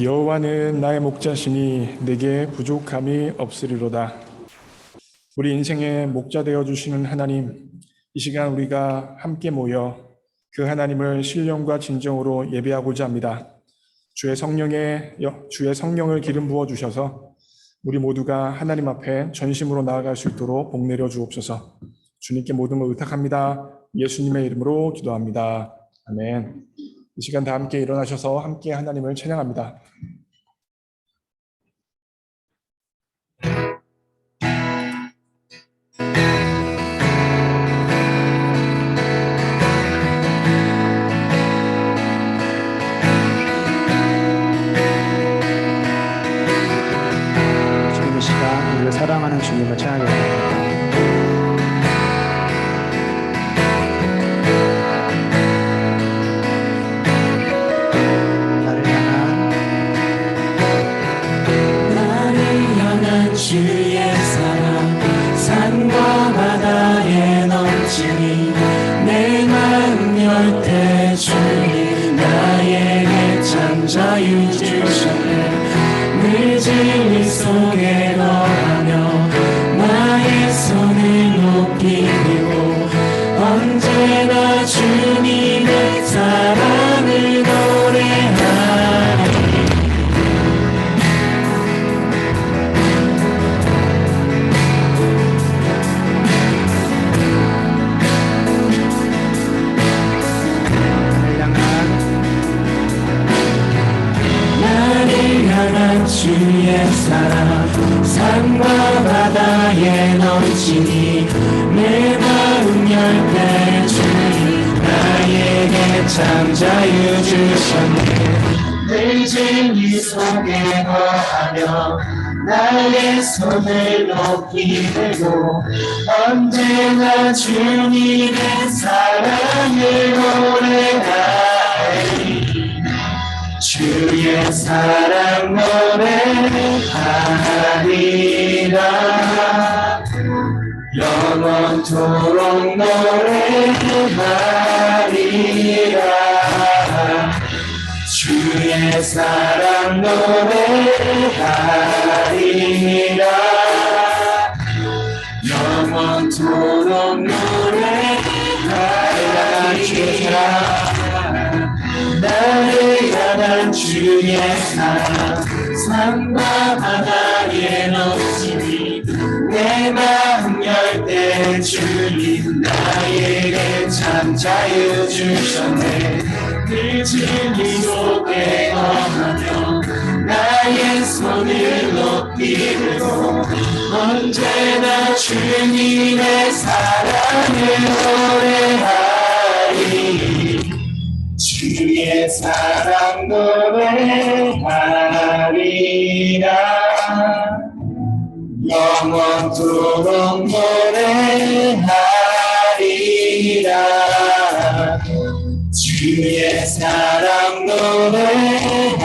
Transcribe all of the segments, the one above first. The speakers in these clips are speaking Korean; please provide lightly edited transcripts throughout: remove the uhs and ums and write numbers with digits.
여호와는 나의 목자시니 내게 부족함이 없으리로다. 우리 인생의 목자 되어 주시는 하나님, 이 시간 우리가 함께 모여 그 하나님을 신령과 진정으로 예배하고자 합니다. 주의 성령을 기름 부어 주셔서 우리 모두가 하나님 앞에 전심으로 나아갈 수 있도록 복 내려 주옵소서. 주님께 모든 걸 의탁합니다. 예수님의 이름으로 기도합니다. 아멘. 이 시간 다 함께 일어나셔서 함께 하나님을 찬양합니다. 지금 이 시간 우리를 사랑하는 주님을 찬양합니다. 주의 사랑 산과 바다에 넘치니 내 마음 열 때 주님 나에게 참 자유 주셨네. 늘 진리 속에 거하며 나의 손을 높이 들고 언제나 주님의 사랑을 노래하리. 주의 사랑 산과 바다에 넘치니 내 마음 열 때 주님 나에게 참 자유 주셨네. 늘 진리 속에 거하며 나의 손을 높이 들고 언제나 주님의 사랑을 노래하리. 주의 사랑 노래하리라. 영원토록 노래하리라. 주의 사랑 노래하리라. 영원토록 노래하리라. 나를 향한 주의 사랑 산과 바다에 넘치니 내 마음 열 때 주님 나에게 참 자유 주셨네. 늘 진리 속에 거하며 나의 손을 높이 들고 언제나 주님의 사랑을 노래하리. 주의 사랑 노래하리라. 영원토록 노래하리라. 주의 사랑 노래하리라.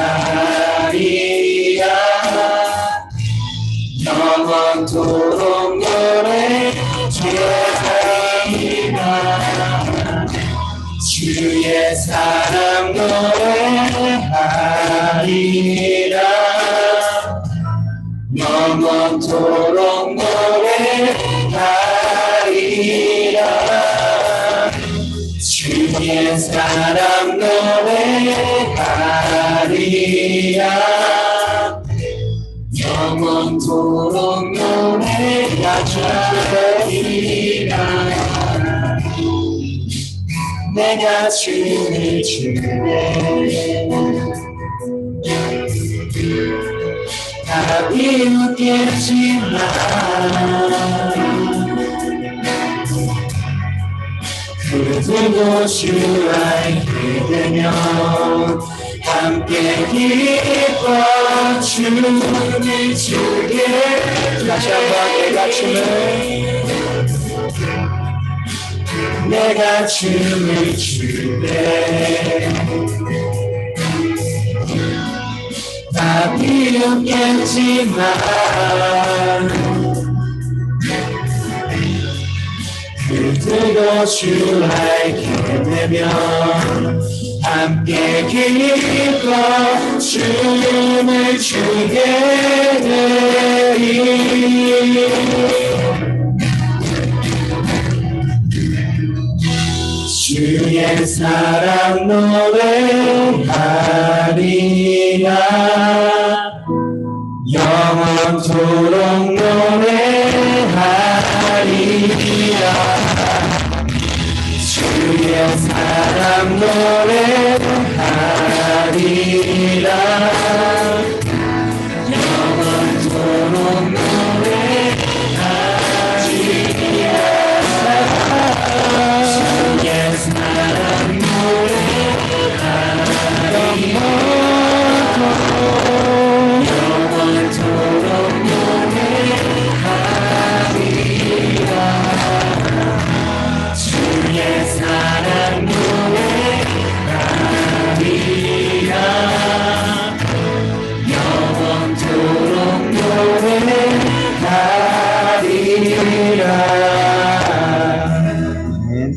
영원토록 노래하리라. 주의 사랑 노래하리라. 영원토록 노래하리라. 주의 사랑 노래하리라. 영원토록 노래하리라. 내가 춤을 추네. 다 비웃겠지만 그래도 주 알게 되면 함께 기뻐 춤을 추게. 다시 한번 내가 춤을 내가 춤을 추네. 다 비웃겠지만 그들도 주 알게 되면 함께 기뻐 춤을 추게 되리 주의 사랑 노래하리라 영원토록 노래하리라 주의 사랑 노래하리라 영원토록 노래하리라 주의 사랑 노래하리라 영원토록 노래하리라 주의 사랑 노래하리라 영원토록 노래하리라 아멘.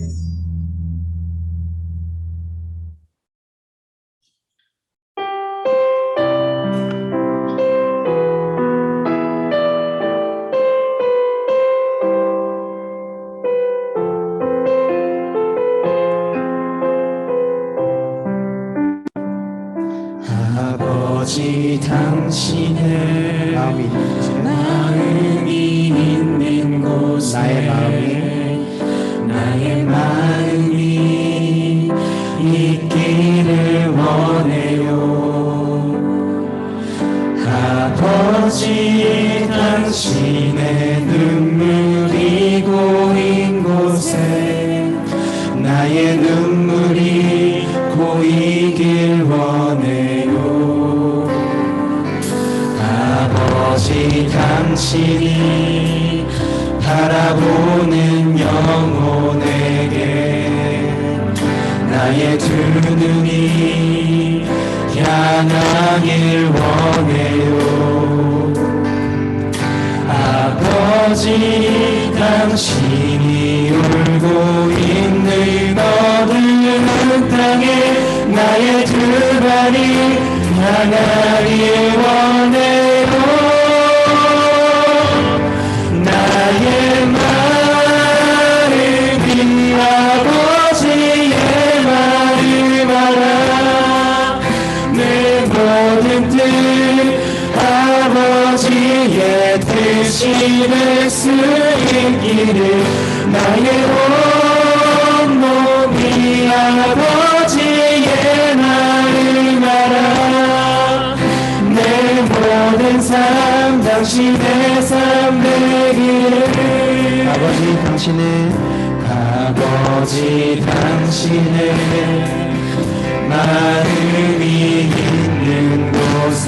아버지 당신의 마음이 있는 곳에 마음이 있는 곳에 나의 마음이 있기를 원해요 아버지 당신의 눈물이 고인 곳에 나의 눈물이 고이길 원해요 아버지 당신이 바라보는 영혼에게 나의 두 눈이 향하길 원해요 아버지 당신이 울고 있는 어두운 땅에 나의 두 발이 향하길 원해요 나의 마음이 아버지의 마음 알아 내 모든 뜻 아버지의 뜻이 될 수 있기를 나의 온몸이 아버지의 마음 알아 내 모든 삶 당신의 삶 되기를 아버지 당신의 아버지 당신의 마음이 있는 곳에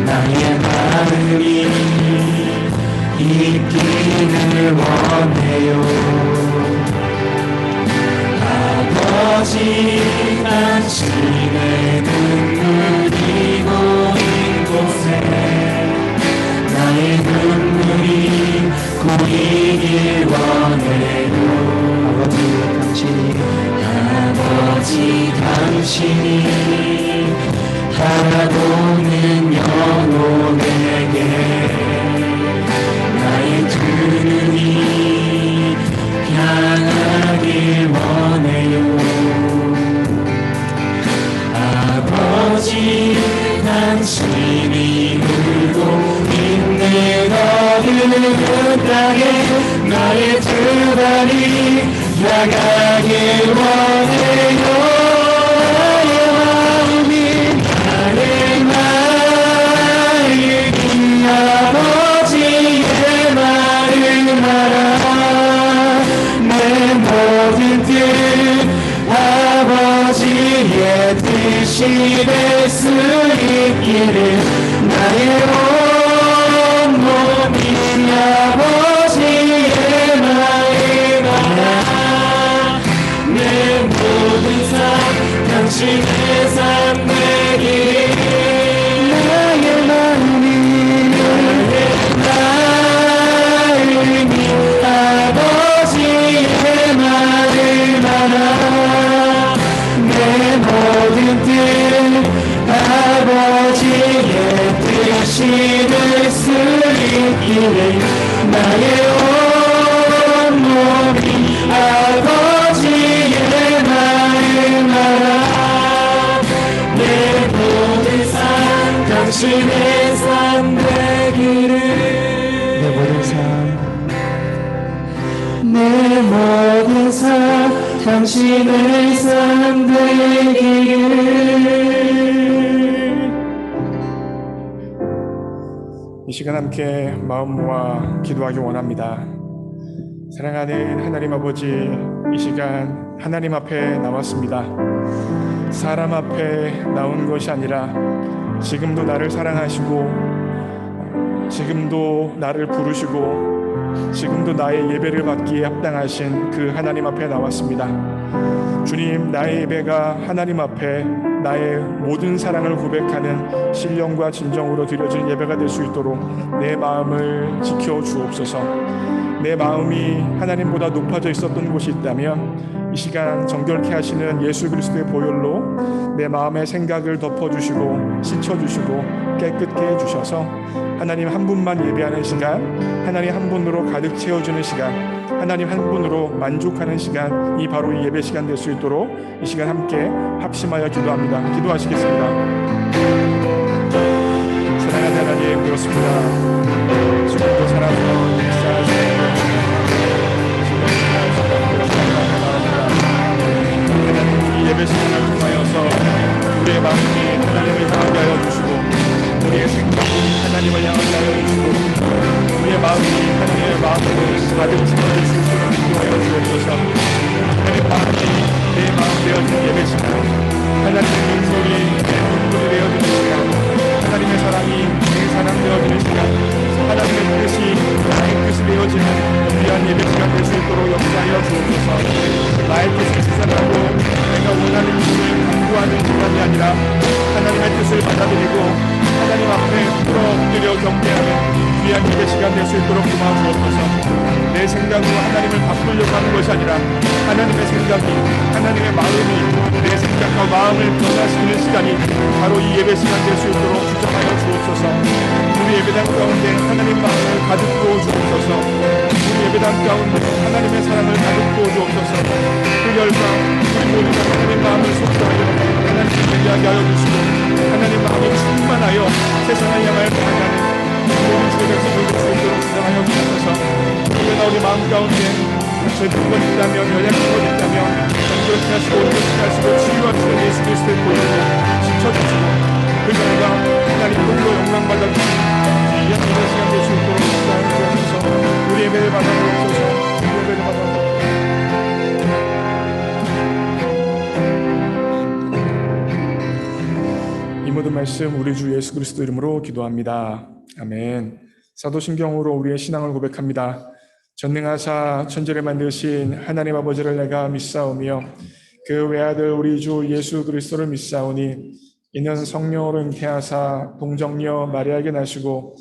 나의 마음이 있기를 원해요 아버지 당신의 눈물이 고인 곳에 나의 눈물이 고이길 원해요 아버지 당신이 바라보는 영혼에게 나의 두 눈이 향하길 원해요 아버지 당신이 울고 있는 어두운 땅에 나의 두 발이 향하길 원해요 나의 마음이 아버지의 마음 알아 내 모든 뜻 아버지의 뜻이 될 수 있기를 나의 온몸이 아버지의 마음 알아 내 모든 삶 당신의 삶 되기를 나의 마음이 아버지의 마음 알아 내 모든 뜻 당신을 쓰기를 나의 온몸이 아버지의 마음 알아 내 모든 삶 당신의 삶 되기를 내 모든 삶 내 모든 삶 당신의 삶 되기를 이 시간 함께 마음 모아 기도하기 원합니다. 사랑하는 하나님 아버지, 이 시간 하나님 앞에 나왔습니다. 사람 앞에 나온 것이 아니라 지금도 나를 사랑하시고 지금도 나를 부르시고 지금도 나의 예배를 받기에 합당하신 그 하나님 앞에 나왔습니다. 주님, 나의 예배가 하나님 앞에 나의 모든 사랑을 고백하는 신령과 진정으로 드려지는 예배가 될 수 있도록 내 마음을 지켜 주옵소서. 내 마음이 하나님보다 높아져 있었던 곳이 있다면 이 시간 정결케 하시는 예수 그리스도의 보혈로 내 마음의 생각을 덮어주시고 씻어주시고 깨끗게 해주셔서 하나님 한 분만 예배하는 시간, 하나님 한 분으로 가득 채워주는 시간, 하나님 한 분으로 만족하는 시간, 이 바로 이 예배 시간 될 수 있도록 이 시간 함께 합심하여 기도합니다. 기도하시겠습니다. 사랑하는 하나님, 그렇습니다. 지금도 살아서 역사하시는 하나님, 이 예배 시간을 통하여서 우리의 마음이 하나님을 향하게 하여 주시고 우리의 생각이 하나님을 향하게 하여 주시고 우리의 마음이 하나님의 마음으로 가득 채워질 수 있도록 인도하여 주옵소서. 하나님의 마음이 내 마음 되어진 예배 시간, 하나님의 눈물이 내 눈물이 되어지는 시간, 하나님의 사랑이 내 사랑 되어지는 시간, 하나님의 뜻이 나의 뜻이 되어지는 귀한 예배 시간 될 수 있도록 역사하여 주옵소서. 나의 뜻을 실천하고 내가 원하는 것을 강구하는 시간이 아니라 하나님의 뜻을 받아들이고 하나님 앞에 풀어 엎드려 경배하는 귀한 예배 시간 될 수 있도록 도와주옵소서. 내 생각으로 하나님을 바꾸려고 하는 것이 아니라 하나님의 생각이, 하나님의 마음이 내 생각과 마음을 변화시키는 시간이 바로 이 예배 시간 될 수 있도록 주장하여 주옵소서. 우리 예배당 가운데 하나님 마음을 가득 부어 주옵소서. 우리 예배당 가운데 하나님의 사랑을 가득 부어 주옵소서. 그열과 우리 모두가 하나님의 마음을 속삭여 하나님을 예배하게 하여 주시고 하나님 마음이 충만하여 세상을 향하여 나아가는 모든 주의 백성을 볼 수 있도록 주장하여 주옵소서. 그러나 우리 마음 가운데 죄된 것 있다면, 연약한 것 있다면 정결케 하시고 온전케 하시고 치유하시는 예수 그리스도의 보혈로 지켜주시고 그 결과 하나님 홀로 영광 받아주시는 이 예배 시간 될 수 있도록 주장하여 주옵소서. 우리 예배를 받아주옵소서. 우리 예배를 받아주옵소서. 이 모든 말씀 우리 주 예수 그리스도 이름으로 기도합니다. 아멘. 사도신경으로 우리의 신앙을 고백합니다. 전능하사 천지를 만드신 하나님 아버지를 내가 믿사오며 그 외아들 우리 주 예수 그리스도를 믿사오니 이는 성령으로 잉태하사 동정녀 마리아에게 나시고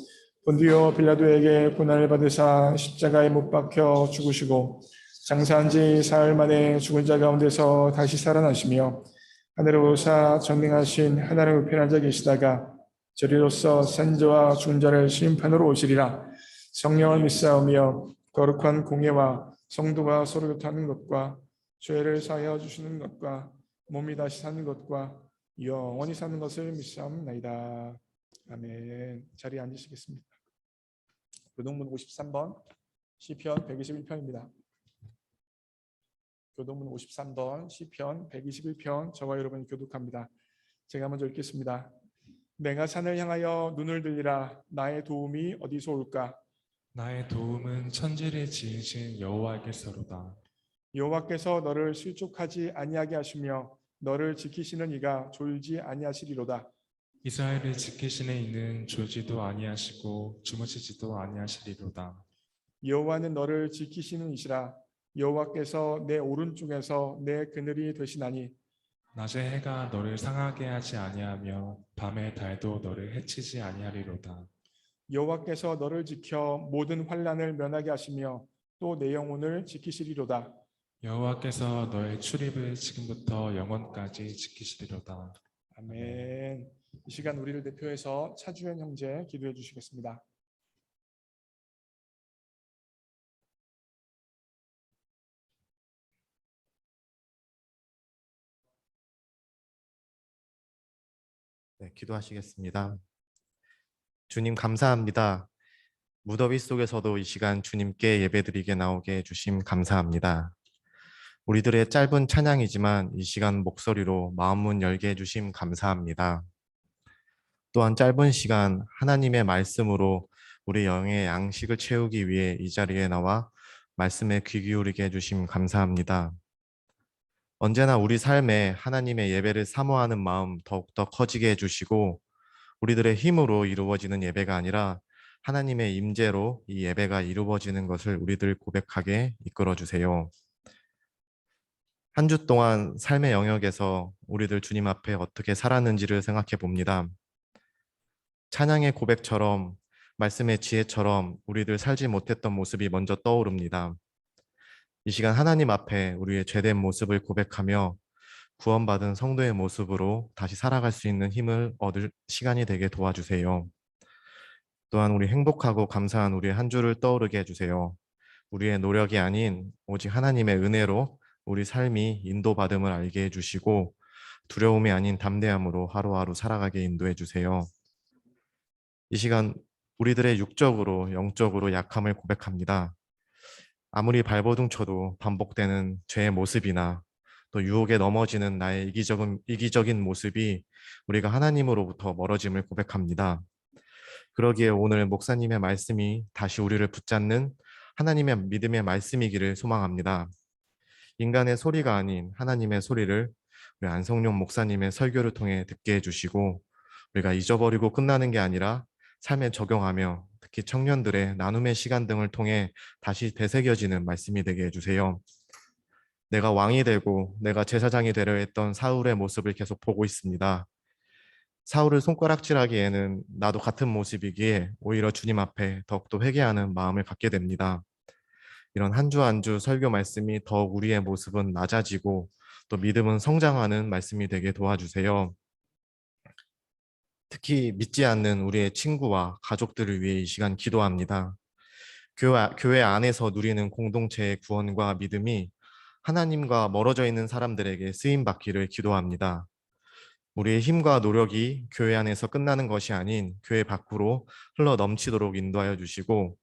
본디오 빌라도에게 고난을 받으사 십자가에 못 박혀 죽으시고 장사한 지 사흘 만에 죽은 자 가운데서 다시 살아나시며 하늘에 오사 전능하신 하나님의 우편에 앉아 계시다가 저리로서 산자와 죽은 자를 심판으로 오시리라. 성령을 믿사오며 거룩한 공예와 성도가 서로 교통하는 것과 죄를 사하여 주시는 것과 몸이 다시 사는 것과 영원히 사는 것을 믿사옵나이다. 아멘. 자리에 앉으시겠습니다. 교동문 53번 시편 121편입니다. 교동문 53번 시편 121편 저와 여러분이 교독합니다. 제가 먼저 읽겠습니다. 내가 산을 향하여 눈을 들리라. 나의 도움이 어디서 올까? 나의 도움은 천지를 지으신 여호와께서로다. 여호와께서 너를 실족하지 아니하게 하시며 너를 지키시는 이가 졸지 아니하시리로다. 이스라엘을 지키시는 이는 졸지도 아니하시고 주무시지도 아니하시리로다. 여호와는 너를 지키시는 이시라. 여호와께서 내 오른쪽에서 내 그늘이 되시나니 낮에 해가 너를 상하게 하지 아니하며 밤에 달도 너를 해치지 아니하리로다. 여호와께서 너를 지켜 모든 환난을 면하게 하시며 또 내 영혼을 지키시리로다. 여호와께서 너의 출입을 지금부터 영원까지 지키시리로다. 아멘. 이 시간 우리를 대표해서 차주현 형제 기도해 주시겠습니다. 네, 기도하시겠습니다. 주님 감사합니다. 무더위 속에서도 이 시간 주님께 예배드리게 나오게 해주심 감사합니다. 우리들의 짧은 찬양이지만 이 시간 목소리로 마음문 열게 해주심 감사합니다. 또한 짧은 시간 하나님의 말씀으로 우리 영의 양식을 채우기 위해 이 자리에 나와 말씀에 귀 기울이게 해주심 감사합니다. 언제나 우리 삶에 하나님의 예배를 사모하는 마음 더욱더 커지게 해주시고 우리들의 힘으로 이루어지는 예배가 아니라 하나님의 임재로 이 예배가 이루어지는 것을 우리들 고백하게 이끌어 주세요. 한 주 동안 삶의 영역에서 우리들 주님 앞에 어떻게 살았는지를 생각해 봅니다. 찬양의 고백처럼 말씀의 지혜처럼 우리들 살지 못했던 모습이 먼저 떠오릅니다. 이 시간 하나님 앞에 우리의 죄된 모습을 고백하며 구원받은 성도의 모습으로 다시 살아갈 수 있는 힘을 얻을 시간이 되게 도와주세요. 또한 우리 행복하고 감사한 우리의 한 주를 떠오르게 해주세요. 우리의 노력이 아닌 오직 하나님의 은혜로 우리 삶이 인도받음을 알게 해주시고 두려움이 아닌 담대함으로 하루하루 살아가게 인도해 주세요. 이 시간 우리들의 육적으로 영적으로 약함을 고백합니다. 아무리 발버둥 쳐도 반복되는 죄의 모습이나 또 유혹에 넘어지는 나의 이기적인 모습이 우리가 하나님으로부터 멀어짐을 고백합니다. 그러기에 오늘 목사님의 말씀이 다시 우리를 붙잡는 하나님의 믿음의 말씀이기를 소망합니다. 인간의 소리가 아닌 하나님의 소리를 우리 안성룡 목사님의 설교를 통해 듣게 해주시고 우리가 잊어버리고 끝나는 게 아니라 삶에 적용하며 특히 청년들의 나눔의 시간 등을 통해 다시 되새겨지는 말씀이 되게 해주세요. 내가 왕이 되고 내가 제사장이 되려 했던 사울의 모습을 계속 보고 있습니다. 사울을 손가락질하기에는 나도 같은 모습이기에 오히려 주님 앞에 더욱더 회개하는 마음을 갖게 됩니다. 이런 한 주 한 주 설교 말씀이 더욱 우리의 모습은 낮아지고 또 믿음은 성장하는 말씀이 되게 도와주세요. 특히 믿지 않는 우리의 친구와 가족들을 위해 이 시간 기도합니다. 교회 안에서 누리는 공동체의 구원과 믿음이 하나님과 멀어져 있는 사람들에게 쓰임받기를 기도합니다. 우리의 힘과 노력이 교회 안에서 끝나는 것이 아닌 교회 밖으로 흘러 넘치도록 인도하여 주시고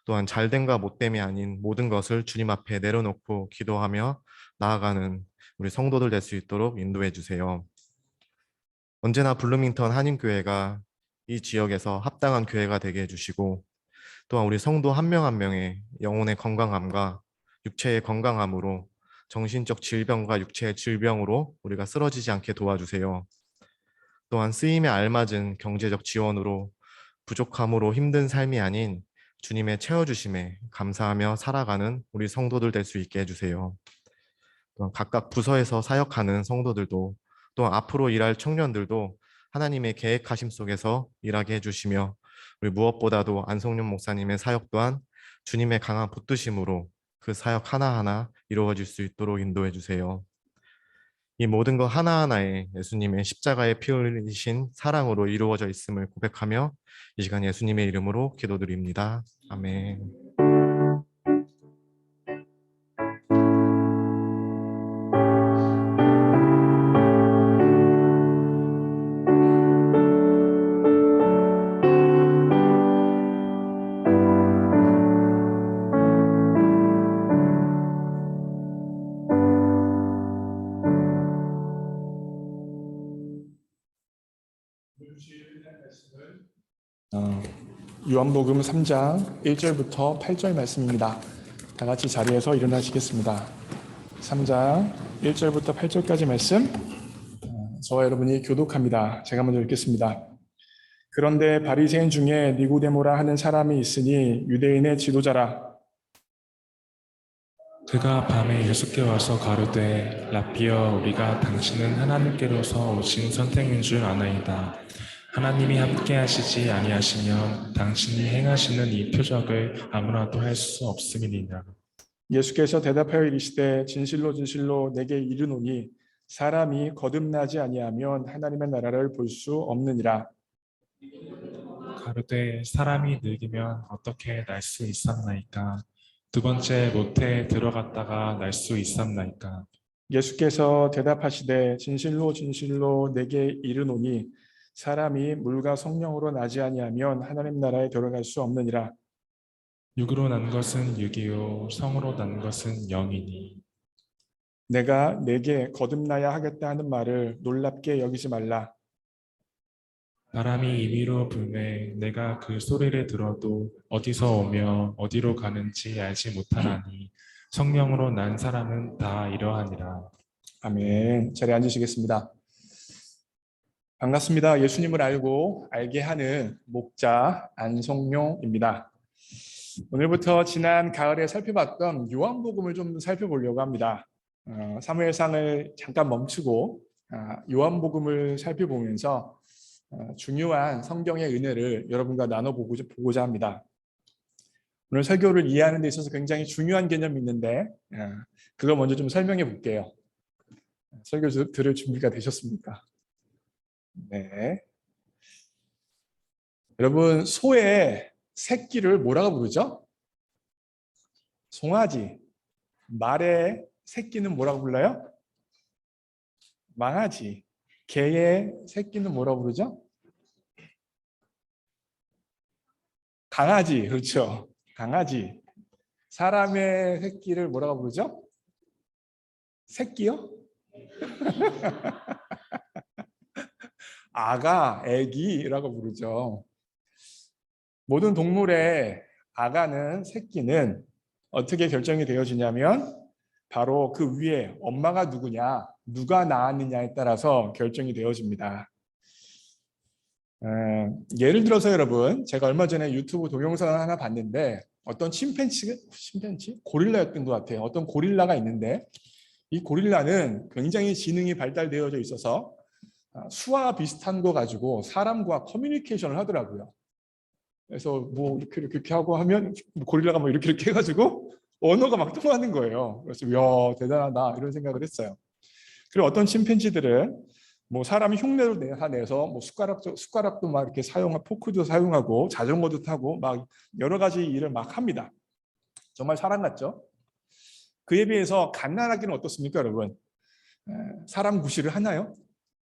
또한 잘됨과 못됨이 아닌 모든 것을 주님 앞에 내려놓고 기도하며 나아가는 우리 성도들 될 수 있도록 인도해 주세요. 언제나 블루밍턴 한인교회가 이 지역에서 합당한 교회가 되게 해주시고 또한 우리 성도 한 명 한 명의 영혼의 건강함과 육체의 건강함으로 정신적 질병과 육체의 질병으로 우리가 쓰러지지 않게 도와주세요. 또한 쓰임에 알맞은 경제적 지원으로 부족함으로 힘든 삶이 아닌 주님의 채워주심에 감사하며 살아가는 우리 성도들 될 수 있게 해주세요. 또한 각각 부서에서 사역하는 성도들도 또한 앞으로 일할 청년들도 하나님의 계획하심 속에서 일하게 해주시며 우리 무엇보다도 안성룡 목사님의 사역 또한 주님의 강한 붙드심으로 그 사역 하나하나 이루어질 수 있도록 인도해 주세요. 이 모든 것 하나하나에 예수님의 십자가에 피 흘리신 사랑으로 이루어져 있음을 고백하며 이 시간 예수님의 이름으로 기도드립니다. 아멘. 요한복음 3장 1절부터 8절 말씀입니다. 다 같이 자리에서 일어나시겠습니다. 3장 1절부터 8절까지 말씀 저와 여러분이 교독합니다. 제가 먼저 읽겠습니다. 그런데 바리새인 중에 니고데모라 하는 사람이 있으니 유대인의 지도자라. 그가 밤에 예수께 와서 가로되 라피여 우리가 당신은 하나님께로서 오신 선택인 줄 아나이다. 하나님이 함께 하시지 아니하시면 당신이 행하시는 이 표적을 아무나도 할 수 없음이니라. 예수께서 대답하여 이르시되 진실로 진실로 내게 이르노니 사람이 거듭나지 아니하면 하나님의 나라를 볼 수 없느니라. 가로되 사람이 늙으면 어떻게 날 수 있었나이까? 두 번째 모태에 들어갔다가 날 수 있었나이까? 예수께서 대답하시되 진실로 진실로 내게 이르노니 사람이 물과 성령으로 나지 아니하면 하나님 나라에 들어갈 수 없느니라. 육으로 난 것은 육이요 성으로 난 것은 영이니. 내가 내게 거듭나야 하겠다 하는 말을 놀랍게 여기지 말라. 바람이 임의로 불매 내가 그 소리를 들어도 어디서 오며 어디로 가는지 알지 못하나니 성령으로 난 사람은 다 이러하니라. 아멘. 자리에 앉으시겠습니다. 반갑습니다. 예수님을 알게 하는 목자 안성용입니다. 오늘부터 지난 가을에 살펴봤던 요한복음을 좀 살펴보려고 합니다. 사무엘상을 잠깐 멈추고 요한복음을 살펴보면서 중요한 성경의 은혜를 여러분과 나눠보고자 합니다. 오늘 설교를 이해하는 데 있어서 굉장히 중요한 개념이 있는데 그거 먼저 좀 설명해 볼게요. 설교 들을 준비가 되셨습니까? 네. 여러분, 소의 새끼를 뭐라고 부르죠? 송아지. 말의 새끼는 뭐라고 불러요? 망아지. 개의 새끼는 뭐라고 부르죠? 강아지. 그렇죠. 강아지. 사람의 새끼를 뭐라고 부르죠? 새끼요? 아가, 애기라고 부르죠. 모든 동물의 아가는 새끼는 어떻게 결정이 되어지냐면 바로 그 위에 엄마가 누구냐, 누가 낳았느냐에 따라서 결정이 되어집니다. 예를 들어서 여러분, 제가 얼마 전에 유튜브 동영상을 하나 봤는데 어떤 침팬지? 고릴라였던 것 같아요. 어떤 고릴라가 있는데 이 고릴라는 굉장히 지능이 발달되어져 있어서 수와 비슷한 거 가지고 사람과 커뮤니케이션을 하더라고요. 그래서 뭐 이렇게 하고 하면 고릴라가 뭐 이렇게 해가지고 언어가 막 통하는 거예요. 그래서 이야 대단하다 이런 생각을 했어요. 그리고 어떤 침팬지들은 뭐 사람 흉내를 내서 뭐 숟가락도 막 이렇게 사용하고 포크도 사용하고 자전거도 타고 막 여러 가지 일을 막 합니다. 정말 사람 같죠? 그에 비해서 갓난아기는 어떻습니까, 여러분? 사람 구실을 하나요?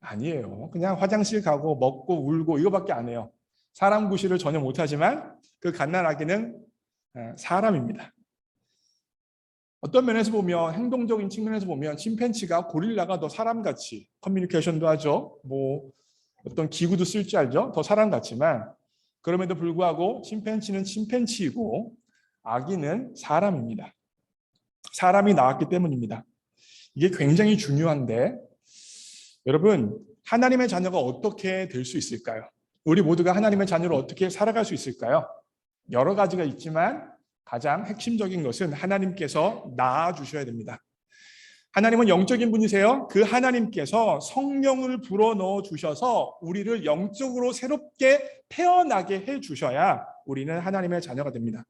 아니에요. 그냥 화장실 가고 먹고 울고 이거밖에 안 해요. 사람 구실을 전혀 못하지만 그 갓난아기는 사람입니다. 어떤 면에서 보면 행동적인 측면에서 보면 침팬지가 고릴라가 더 사람같이 커뮤니케이션도 하죠. 뭐 어떤 기구도 쓸 줄 알죠. 더 사람 같지만 그럼에도 불구하고 침팬지는 침팬지이고 아기는 사람입니다. 사람이 나왔기 때문입니다. 이게 굉장히 중요한데 여러분 하나님의 자녀가 어떻게 될 수 있을까요? 우리 모두가 하나님의 자녀로 어떻게 살아갈 수 있을까요? 여러 가지가 있지만 가장 핵심적인 것은 하나님께서 낳아주셔야 됩니다. 하나님은 영적인 분이세요. 그 하나님께서 성령을 불어넣어 주셔서 우리를 영적으로 새롭게 태어나게 해주셔야 우리는 하나님의 자녀가 됩니다.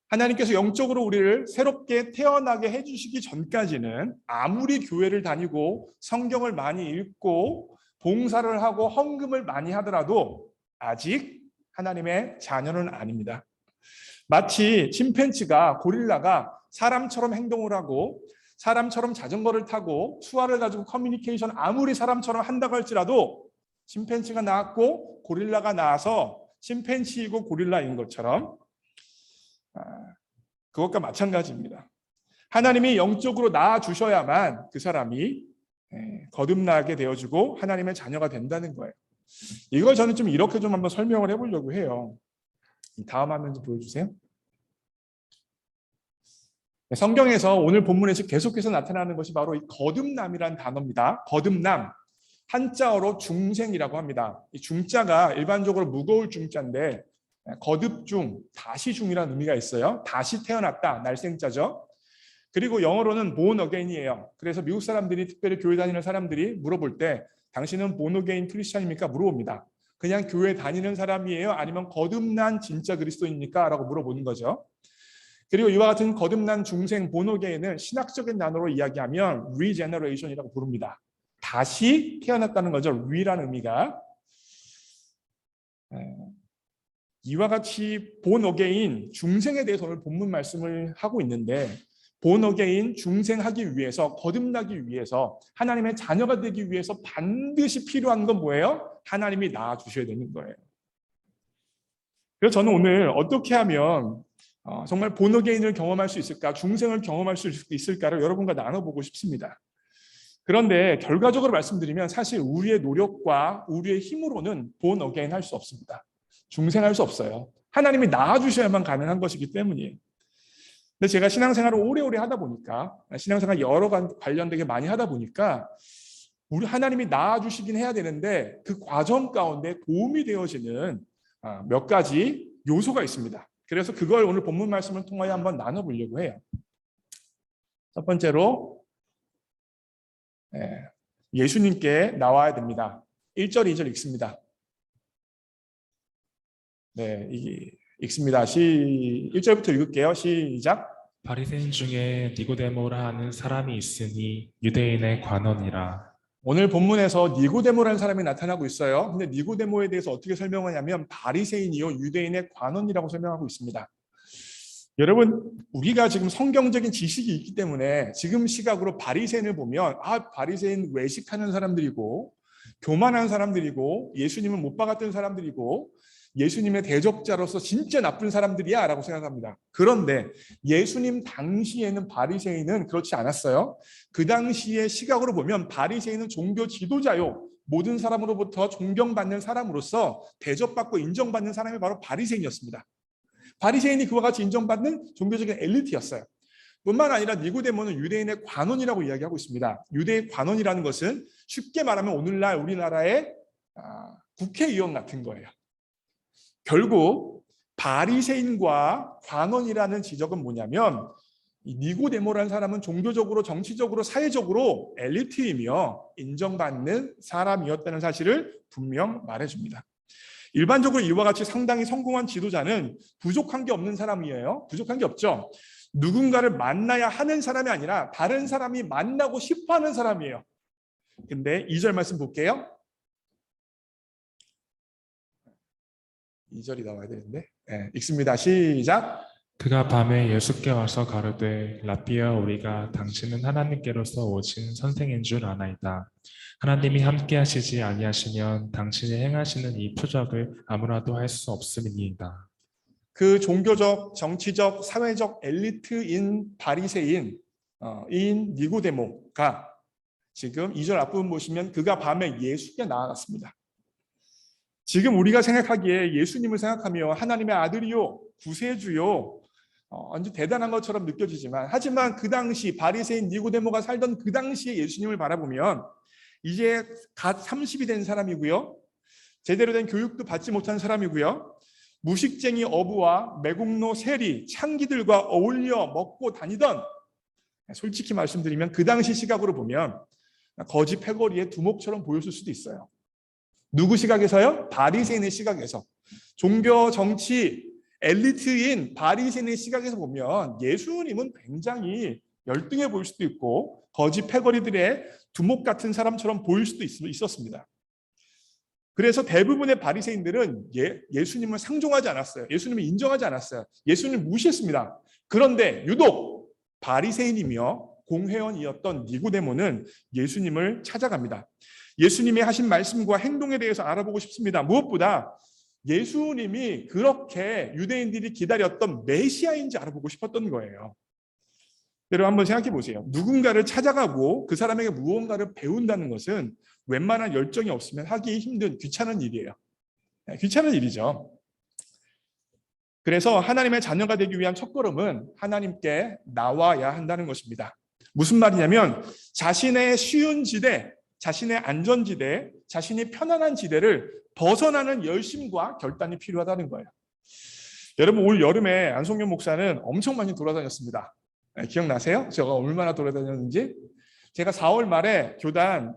하나님께서 영적으로 우리를 새롭게 태어나게 해주시기 전까지는 아무리 교회를 다니고 성경을 많이 읽고 봉사를 하고 헌금을 많이 하더라도 아직 하나님의 자녀는 아닙니다. 마치 침팬지가 고릴라가 사람처럼 행동을 하고 사람처럼 자전거를 타고 수화를 가지고 커뮤니케이션 아무리 사람처럼 한다고 할지라도 침팬지가 나왔고 고릴라가 나와서 침팬지이고 고릴라인 것처럼 그것과 마찬가지입니다. 하나님이 영적으로 낳아주셔야만 그 사람이 거듭나게 되어주고 하나님의 자녀가 된다는 거예요. 이걸 저는 좀 이렇게 좀 한번 설명을 해보려고 해요. 다음 화면 좀 보여주세요. 성경에서 오늘 본문에서 계속해서 나타나는 것이 바로 이 거듭남이라는 단어입니다. 거듭남, 한자어로 중생이라고 합니다. 이 중자가 일반적으로 무거울 중자인데 거듭중, 다시중이라는 의미가 있어요. 다시 태어났다, 날생자죠. 그리고 영어로는 born again이에요. 그래서 미국 사람들이 특별히 교회 다니는 사람들이 물어볼 때 당신은 born again 크리스찬입니까? 물어봅니다. 그냥 교회 다니는 사람이에요? 아니면 거듭난 진짜 그리스도입니까? 라고 물어보는 거죠. 그리고 이와 같은 거듭난 중생 본어게인은 신학적인 단어로 이야기하면 regeneration이라고 부릅니다. 다시 태어났다는 거죠. re라는 의미가. 이와 같이 본어게인 중생에 대해서 오늘 본문 말씀을 하고 있는데, 본어게인 중생하기 위해서, 거듭나기 위해서, 하나님의 자녀가 되기 위해서 반드시 필요한 건 뭐예요? 하나님이 낳아주셔야 되는 거예요. 그래서 저는 오늘 어떻게 하면 정말 본어게인을 경험할 수 있을까, 중생을 경험할 수 있을까를 여러분과 나눠보고 싶습니다. 그런데 결과적으로 말씀드리면 사실 우리의 노력과 우리의 힘으로는 본어게인 할 수 없습니다. 중생할 수 없어요. 하나님이 낳아주셔야만 가능한 것이기 때문이에요. 근데 제가 신앙생활을 오래오래 하다 보니까, 신앙생활 여러 관련되게 많이 하다 보니까 우리 하나님이 낳아주시긴 해야 되는데 그 과정 가운데 도움이 되어지는 몇 가지 요소가 있습니다. 그래서 그걸 오늘 본문 말씀을 통하여 한번 나눠보려고 해요. 첫 번째로 예수님께 나와야 됩니다. 1절, 2절 읽습니다. 네, 읽습니다. 1절부터 읽을게요. 시작. 바리새인 중에 니고데모라 하는 사람이 있으니 유대인의 관원이라. 오늘 본문에서 니고데모라는 사람이 나타나고 있어요. 근데 니고데모에 대해서 어떻게 설명하냐면 바리새인이요 유대인의 관원이라고 설명하고 있습니다. 여러분, 우리가 지금 성경적인 지식이 있기 때문에 지금 시각으로 바리새인을 보면 바리새인 외식하는 사람들이고 교만한 사람들이고 예수님을 못 박았던 사람들이고 예수님의 대적자로서 진짜 나쁜 사람들이야 라고 생각합니다. 그런데 예수님 당시에는 바리새인은 그렇지 않았어요. 그 당시의 시각으로 보면 바리새인은 종교 지도자요, 모든 사람으로부터 존경받는 사람으로서 대접받고 인정받는 사람이 바로 바리새인이었습니다. 바리새인이 그와 같이 인정받는 종교적인 엘리트였어요. 뿐만 아니라 니고데모는 유대인의 관원이라고 이야기하고 있습니다. 유대의 관원이라는 것은 쉽게 말하면 오늘날 우리나라의 국회의원 같은 거예요. 결국 바리새인과 관원이라는 지적은 뭐냐면 이 니고데모라는 사람은 종교적으로, 정치적으로, 사회적으로 엘리트이며 인정받는 사람이었다는 사실을 분명 말해줍니다. 일반적으로 이와 같이 상당히 성공한 지도자는 부족한 게 없는 사람이에요. 부족한 게 없죠. 누군가를 만나야 하는 사람이 아니라 다른 사람이 만나고 싶어하는 사람이에요. 근데 2절 말씀 볼게요. 2절이 나와야 되는데 읽습니다. 시작. 그가 밤에 예수께 와서 가로되 라삐어 우리가 당신은 하나님께로서 오신 선생인 줄 아나이다. 하나님이 함께 하시지 아니하시면 당신이 행하시는 이 표적을 아무나도 할 수 없음이니이다. 그 종교적, 정치적, 사회적 엘리트인 바리새인 인 니고데모가 지금 2절 앞부분 보시면 그가 밤에 예수께 나아갔습니다. 지금 우리가 생각하기에 예수님을 생각하며 하나님의 아들이요 구세주요 아주 대단한 것처럼 느껴지지만, 하지만 그 당시 바리새인 니고데모가 살던 그 당시에 예수님을 바라보면 이제 갓 30이 된 사람이고요, 제대로 된 교육도 받지 못한 사람이고요, 무식쟁이 어부와 매국노 세리 창기들과 어울려 먹고 다니던, 솔직히 말씀드리면 그 당시 시각으로 보면 거지 패거리의 두목처럼 보였을 수도 있어요. 누구 시각에서요? 바리새인의 시각에서. 종교, 정치, 엘리트인 바리새인의 시각에서 보면 예수님은 굉장히 열등해 보일 수도 있고 거지 패거리들의 두목 같은 사람처럼 보일 수도 있었습니다. 그래서 대부분의 바리새인들은 예수님을 상종하지 않았어요. 예수님을 인정하지 않았어요. 예수님을 무시했습니다. 그런데 유독 바리새인이며 공회원이었던 니고데모는 예수님을 찾아갑니다. 예수님이 하신 말씀과 행동에 대해서 알아보고 싶습니다. 무엇보다 예수님이 그렇게 유대인들이 기다렸던 메시아인지 알아보고 싶었던 거예요. 여러분 한번 생각해 보세요. 누군가를 찾아가고 그 사람에게 무언가를 배운다는 것은 웬만한 열정이 없으면 하기 힘든 귀찮은 일이에요. 귀찮은 일이죠. 그래서 하나님의 자녀가 되기 위한 첫걸음은 하나님께 나와야 한다는 것입니다. 무슨 말이냐면 자신의 쉬운 지대, 자신의 안전지대, 자신이 편안한 지대를 벗어나는 열심과 결단이 필요하다는 거예요. 여러분 올 여름에 안성균 목사는 엄청 많이 돌아다녔습니다. 기억나세요? 제가 얼마나 돌아다녔는지? 제가 4월 말에 교단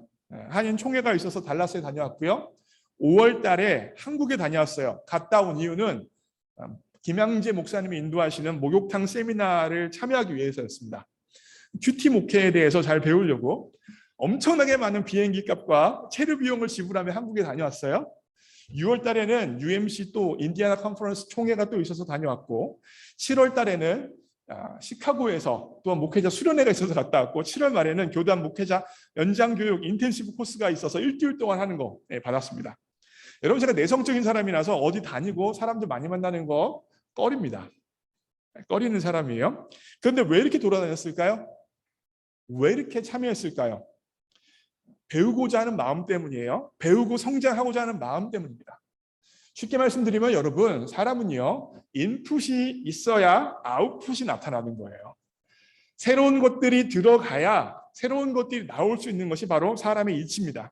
한인 총회가 있어서 달라스에 다녀왔고요. 5월 달에 한국에 다녀왔어요. 갔다 온 이유는 김양재 목사님이 인도하시는 목욕탕 세미나를 참여하기 위해서였습니다. 큐티 목회에 대해서 잘 배우려고 엄청나게 많은 비행기 값과 체류 비용을 지불하며 한국에 다녀왔어요. 6월 달에는 UMC 또 인디애나 컨퍼런스 총회가 또 있어서 다녀왔고, 7월 달에는 시카고에서 또한 목회자 수련회가 있어서 갔다 왔고, 7월 말에는 교단 목회자 연장교육 인텐시브 코스가 있어서 일주일 동안 하는 거 받았습니다. 여러분, 제가 내성적인 사람이라서 어디 다니고 사람들 많이 만나는 거 꺼립니다. 꺼리는 사람이에요. 그런데 왜 이렇게 돌아다녔을까요? 왜 이렇게 참여했을까요? 배우고자 하는 마음 때문이에요. 배우고 성장하고자 하는 마음 때문입니다. 쉽게 말씀드리면 여러분, 사람은요, 인풋이 있어야 아웃풋이 나타나는 거예요. 새로운 것들이 들어가야 새로운 것들이 나올 수 있는 것이 바로 사람의 이치입니다.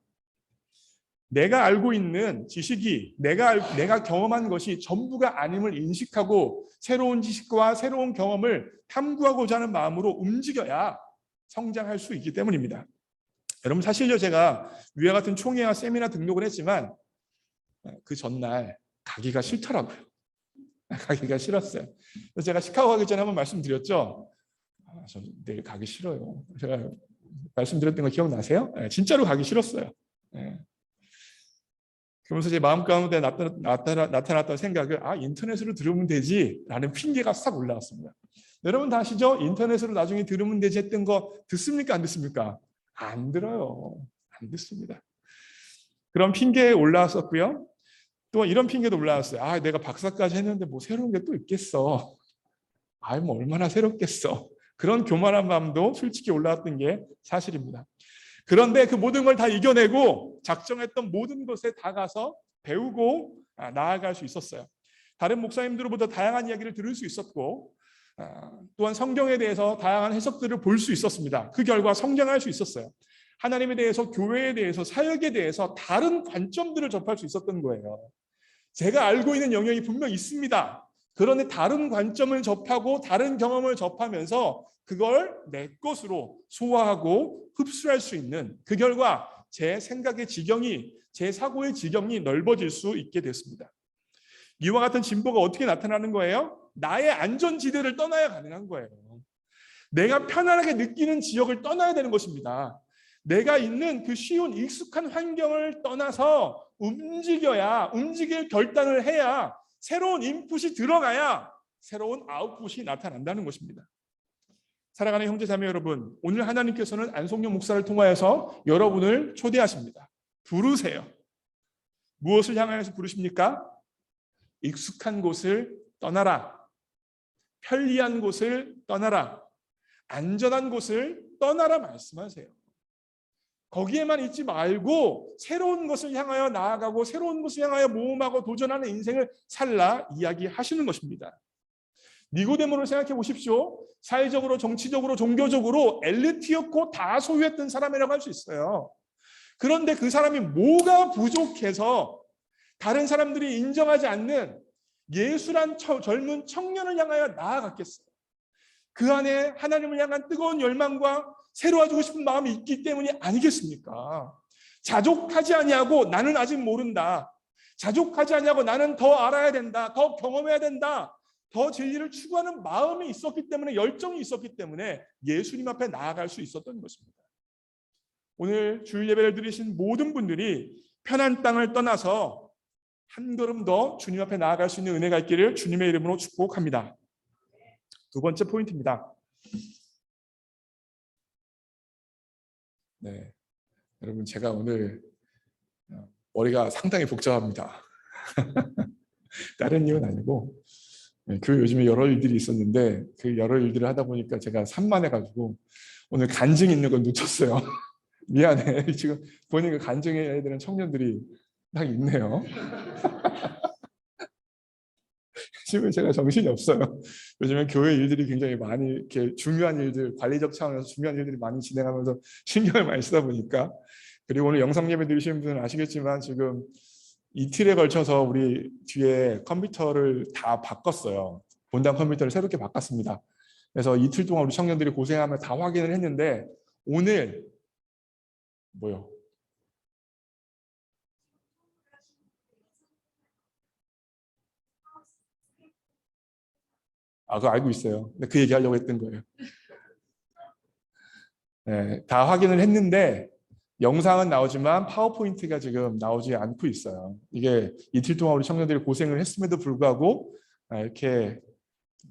내가 알고 있는 지식이 내가 경험한 것이 전부가 아님을 인식하고 새로운 지식과 새로운 경험을 탐구하고자 하는 마음으로 움직여야 성장할 수 있기 때문입니다. 여러분, 사실요, 제가 위와 같은 총회와 세미나 등록을 했지만 그 전날 가기가 싫더라고요. 가기가 싫었어요. 그래서 제가 시카고 가기 전에 한번 말씀드렸죠. 저 내일 가기 싫어요. 제가 말씀드렸던 거 기억나세요? 진짜로 가기 싫었어요. 그러면서 제 마음 가운데 나타났던 생각을 인터넷으로 들으면 되지 라는 핑계가 싹 올라왔습니다. 여러분 다 아시죠? 인터넷으로 나중에 들으면 되지 했던 거 듣습니까? 안 듣습니까? 안 들어요. 안 듣습니다. 그런 핑계에 올라왔었고요. 또 이런 핑계도 올라왔어요. 내가 박사까지 했는데 뭐 새로운 게 또 있겠어. 뭐 얼마나 새롭겠어. 그런 교만한 마음도 솔직히 올라왔던 게 사실입니다. 그런데 그 모든 걸 다 이겨내고 작정했던 모든 것에 다가서 배우고 나아갈 수 있었어요. 다른 목사님들보다 다양한 이야기를 들을 수 있었고, 또한 성경에 대해서 다양한 해석들을 볼 수 있었습니다. 그 결과 성장할 수 있었어요. 하나님에 대해서, 교회에 대해서, 사역에 대해서 다른 관점들을 접할 수 있었던 거예요. 제가 알고 있는 영역이 분명 있습니다. 그런데 다른 관점을 접하고 다른 경험을 접하면서 그걸 내 것으로 소화하고 흡수할 수 있는, 그 결과 제 생각의 지경이, 제 사고의 지경이 넓어질 수 있게 됐습니다. 이와 같은 진보가 어떻게 나타나는 거예요? 나의 안전지대를 떠나야 가능한 거예요. 내가 편안하게 느끼는 지역을 떠나야 되는 것입니다. 내가 있는 그 쉬운 익숙한 환경을 떠나서 움직일 결단을 해야, 새로운 인풋이 들어가야 새로운 아웃풋이 나타난다는 것입니다. 사랑하는 형제자매 여러분, 오늘 하나님께서는 안성용 목사를 통하여서 여러분을 초대하십니다. 부르세요. 무엇을 향하여서 부르십니까? 익숙한 곳을 떠나라. 편리한 곳을 떠나라. 안전한 곳을 떠나라 말씀하세요. 거기에만 있지 말고 새로운 것을 향하여 나아가고 새로운 것을 향하여 모험하고 도전하는 인생을 살라 이야기하시는 것입니다. 니고데모를 생각해 보십시오. 사회적으로, 정치적으로, 종교적으로 엘리트였고 다 소유했던 사람이라고 할 수 있어요. 그런데 그 사람이 뭐가 부족해서 다른 사람들이 인정하지 않는 예수란 젊은 청년을 향하여 나아갔겠어요? 그 안에 하나님을 향한 뜨거운 열망과 새로워지고 싶은 마음이 있기 때문이 아니겠습니까? 자족하지 아니하고 나는 아직 모른다. 자족하지 아니하고 나는 더 알아야 된다. 더 경험해야 된다. 더 진리를 추구하는 마음이 있었기 때문에, 열정이 있었기 때문에 예수님 앞에 나아갈 수 있었던 것입니다. 오늘 주일 예배를 드리신 모든 분들이 편한 땅을 떠나서 한 걸음 더 주님 앞에 나아갈 수 있는 은혜가 있기를 주님의 이름으로 축복합니다. 두 번째 포인트입니다. 네, 여러분, 제가 오늘 머리가 상당히 복잡합니다. 다른 이유는 아니고, 교회 요즘에 여러 일들이 있었는데 그 여러 일들을 하다 보니까 제가 산만해가지고 오늘 간증 있는 건 놓쳤어요. 미안해. 지금 보니까 간증해야 되는 청년들이 딱 있네요. 지금 제가 정신이 없어요. 요즘에 교회 일들이 굉장히 많이, 이렇게 중요한 일들, 관리적 차원에서 중요한 일들이 많이 진행하면서 신경을 많이 쓰다 보니까. 그리고 오늘 영상 예배 들으시는 분은 아시겠지만 지금 이틀에 걸쳐서 우리 뒤에 컴퓨터를 다 바꿨어요. 본당 컴퓨터를 새롭게 바꿨습니다. 그래서 이틀 동안 우리 청년들이 고생하며 다 확인을 했는데 오늘 뭐요? 그거 알고 있어요. 근데 그 얘기하려고 했던 거예요. 네, 다 확인을 했는데 영상은 나오지만 파워포인트가 지금 나오지 않고 있어요. 이게 이틀 동안 우리 청년들이 고생을 했음에도 불구하고 이렇게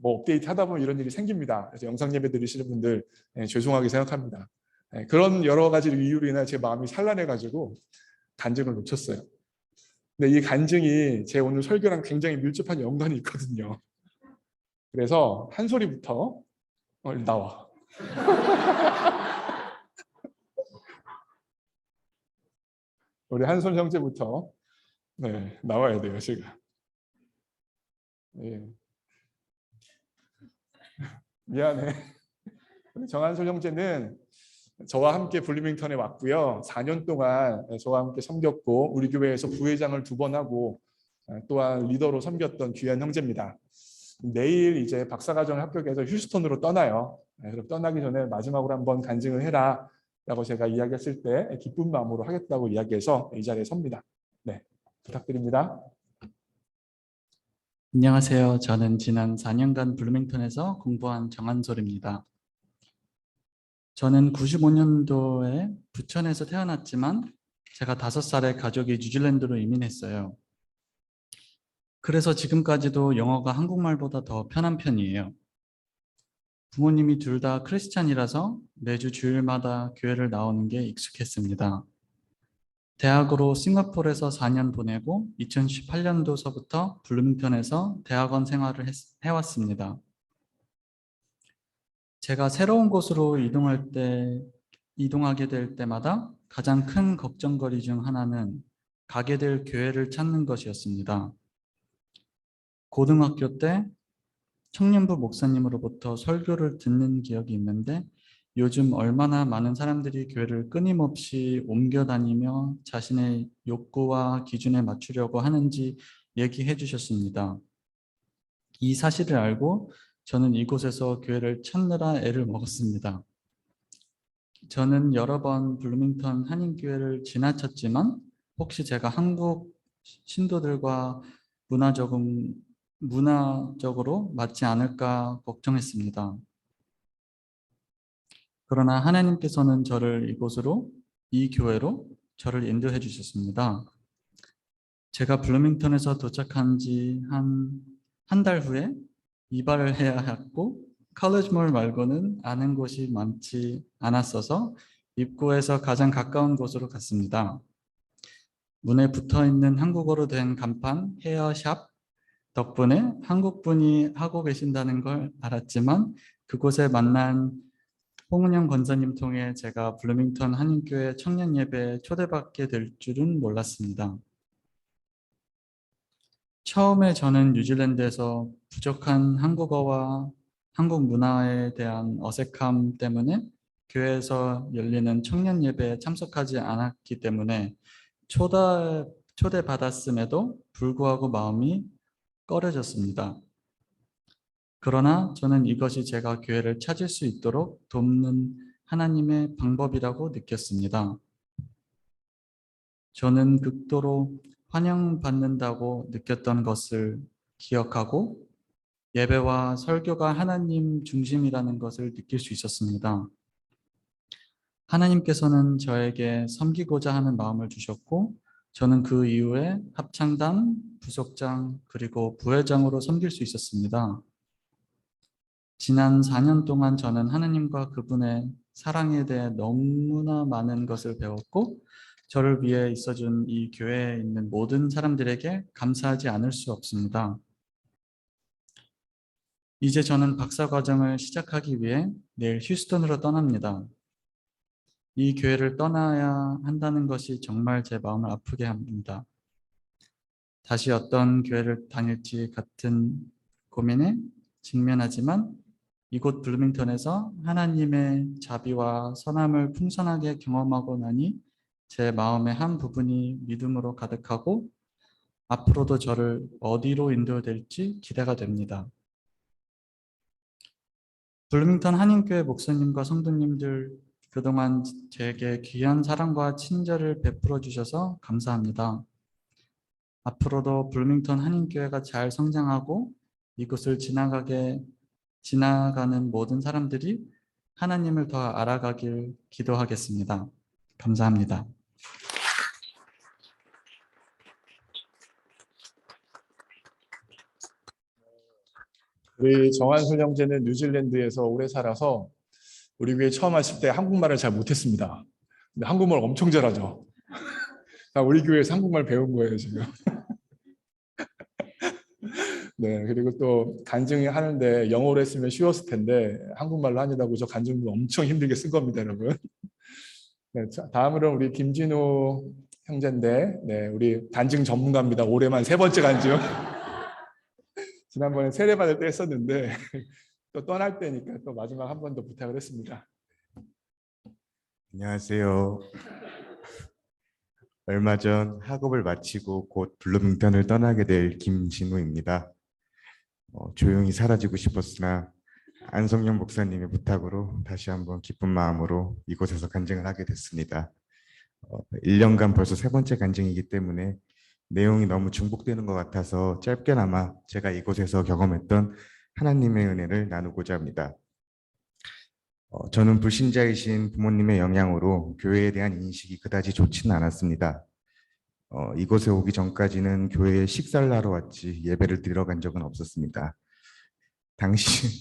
뭐 업데이트 하다 보면 이런 일이 생깁니다. 그래서 영상 예배 드리시는 분들 죄송하게 생각합니다. 그런 여러 가지 이유로 인해 제 마음이 산란해가지고 간증을 놓쳤어요. 근데 이 간증이 제 오늘 설교랑 굉장히 밀접한 연관이 있거든요. 그래서 한 소리부터 나와. 우리 한솔 형제부터 나와야 돼요, 제가. 미안해. 우리 정한솔 형제는 저와 함께 블루밍턴에 왔고요. 4년 동안 저와 함께 섬겼고 우리 교회에서 부회장을 2번 하고 또한 리더로 섬겼던 귀한 형제입니다. 내일 이제 박사과정을 합격해서 휴스턴으로 떠나요. 그럼 떠나기 전에 마지막으로 한번 간증을 해라 라고 제가 이야기했을 때 기쁜 마음으로 하겠다고 이야기해서 이 자리에 섭니다. 네, 부탁드립니다. 안녕하세요. 저는 지난 4년간 블루밍턴에서 공부한 정한솔입니다. 저는 95년도에 부천에서 태어났지만 제가 5살에 가족이 뉴질랜드로 이민했어요. 그래서 지금까지도 영어가 한국말보다 더 편한 편이에요. 부모님이 둘 다 크리스찬이라서 매주 주일마다 교회를 나오는 게 익숙했습니다. 대학으로 싱가포르에서 4년 보내고 2018년도서부터 블루밍턴에서 대학원 생활을 해왔습니다. 제가 새로운 곳으로 이동하게 될 때마다 가장 큰 걱정거리 중 하나는 가게 될 교회를 찾는 것이었습니다. 고등학교 때 청년부 목사님으로부터 설교를 듣는 기억이 있는데 요즘 얼마나 많은 사람들이 교회를 끊임없이 옮겨 다니며 자신의 욕구와 기준에 맞추려고 하는지 얘기해 주셨습니다. 이 사실을 알고 저는 이곳에서 교회를 찾느라 애를 먹었습니다. 저는 여러 번 블루밍턴 한인교회를 지나쳤지만 혹시 제가 한국 신도들과 문화적으로 맞지 않을까 걱정했습니다. 그러나 하나님께서는 이 교회로 저를 인도해 주셨습니다. 제가 블루밍턴에서 도착한 지 한 달 후에 이발을 해야 했고 컬리지몰 말고는 아는 곳이 많지 않았어서 입구에서 가장 가까운 곳으로 갔습니다. 문에 붙어있는 한국어로 된 간판 헤어샵 덕분에 한국분이 하고 계신다는 걸 알았지만 그곳에 만난 홍은영 권사님 통해 제가 블루밍턴 한인교회 청년 예배에 초대받게 될 줄은 몰랐습니다. 처음에 저는 뉴질랜드에서 부족한 한국어와 한국 문화에 대한 어색함 때문에 교회에서 열리는 청년 예배에 참석하지 않았기 때문에 초대받았음에도 불구하고 마음이 꺼려졌습니다. 그러나 저는 이것이 제가 교회를 찾을 수 있도록 돕는 하나님의 방법이라고 느꼈습니다. 저는 극도로 환영받는다고 느꼈던 것을 기억하고 예배와 설교가 하나님 중심이라는 것을 느낄 수 있었습니다. 하나님께서는 저에게 섬기고자 하는 마음을 주셨고 저는 그 이후에 합창단, 부속장, 그리고 부회장으로 섬길 수 있었습니다. 지난 4년 동안 저는 하나님과 그분의 사랑에 대해 너무나 많은 것을 배웠고 저를 위해 있어준 이 교회에 있는 모든 사람들에게 감사하지 않을 수 없습니다. 이제 저는 박사과정을 시작하기 위해 내일 휴스턴으로 떠납니다. 이 교회를 떠나야 한다는 것이 정말 제 마음을 아프게 합니다. 다시 어떤 교회를 다닐지 같은 고민에 직면하지만 이곳 블루밍턴에서 하나님의 자비와 선함을 풍성하게 경험하고 나니 제 마음의 한 부분이 믿음으로 가득하고 앞으로도 저를 어디로 인도될지 기대가 됩니다. 블루밍턴 한인교회 목사님과 성도님들 그동안 제게 귀한 사랑과 친절을 베풀어 주셔서 감사합니다. 앞으로도 블루밍턴 한인교회가 잘 성장하고 이곳을 지나가게 지나가는 모든 사람들이 하나님을 더 알아가길 기도하겠습니다. 감사합니다. 우리 정한솔 형제는 뉴질랜드에서 오래 살아서 우리 교회 처음 왔을 때 한국말을 잘 못했습니다. 근데 한국말 엄청 잘하죠. 다 우리 교회에서 한국말 배운 거예요, 지금. 네, 그리고 또 간증이 하는데 영어로 했으면 쉬웠을 텐데 한국말로 하느라고 저 간증도 엄청 힘들게 쓴 겁니다, 여러분. 네, 자, 다음으로 우리 김진우 형제인데, 네, 우리 간증 전문가입니다. 올해만 3번째 간증. 지난번에 세례 받을 때 했었는데 또 떠날 때니까 또 마지막 한 번 더 부탁을 했습니다. 안녕하세요. 얼마 전 학업을 마치고 곧 블루밍턴을 떠나게 될 김진우입니다. 조용히 사라지고 싶었으나 안성영 목사님의 부탁으로 다시 한번 기쁜 마음으로 이곳에서 간증을 하게 됐습니다. 1년간 벌써 3번째 간증이기 때문에 내용이 너무 중복되는 것 같아서 짧게나마 제가 이곳에서 경험했던 하나님의 은혜를 나누고자 합니다. 저는 불신자이신 부모님의 영향으로 교회에 대한 인식이 그다지 좋지는 않았습니다. 이곳에 오기 전까지는 교회에 식사를 하러 왔지 예배를 드리러 간 적은 없었습니다.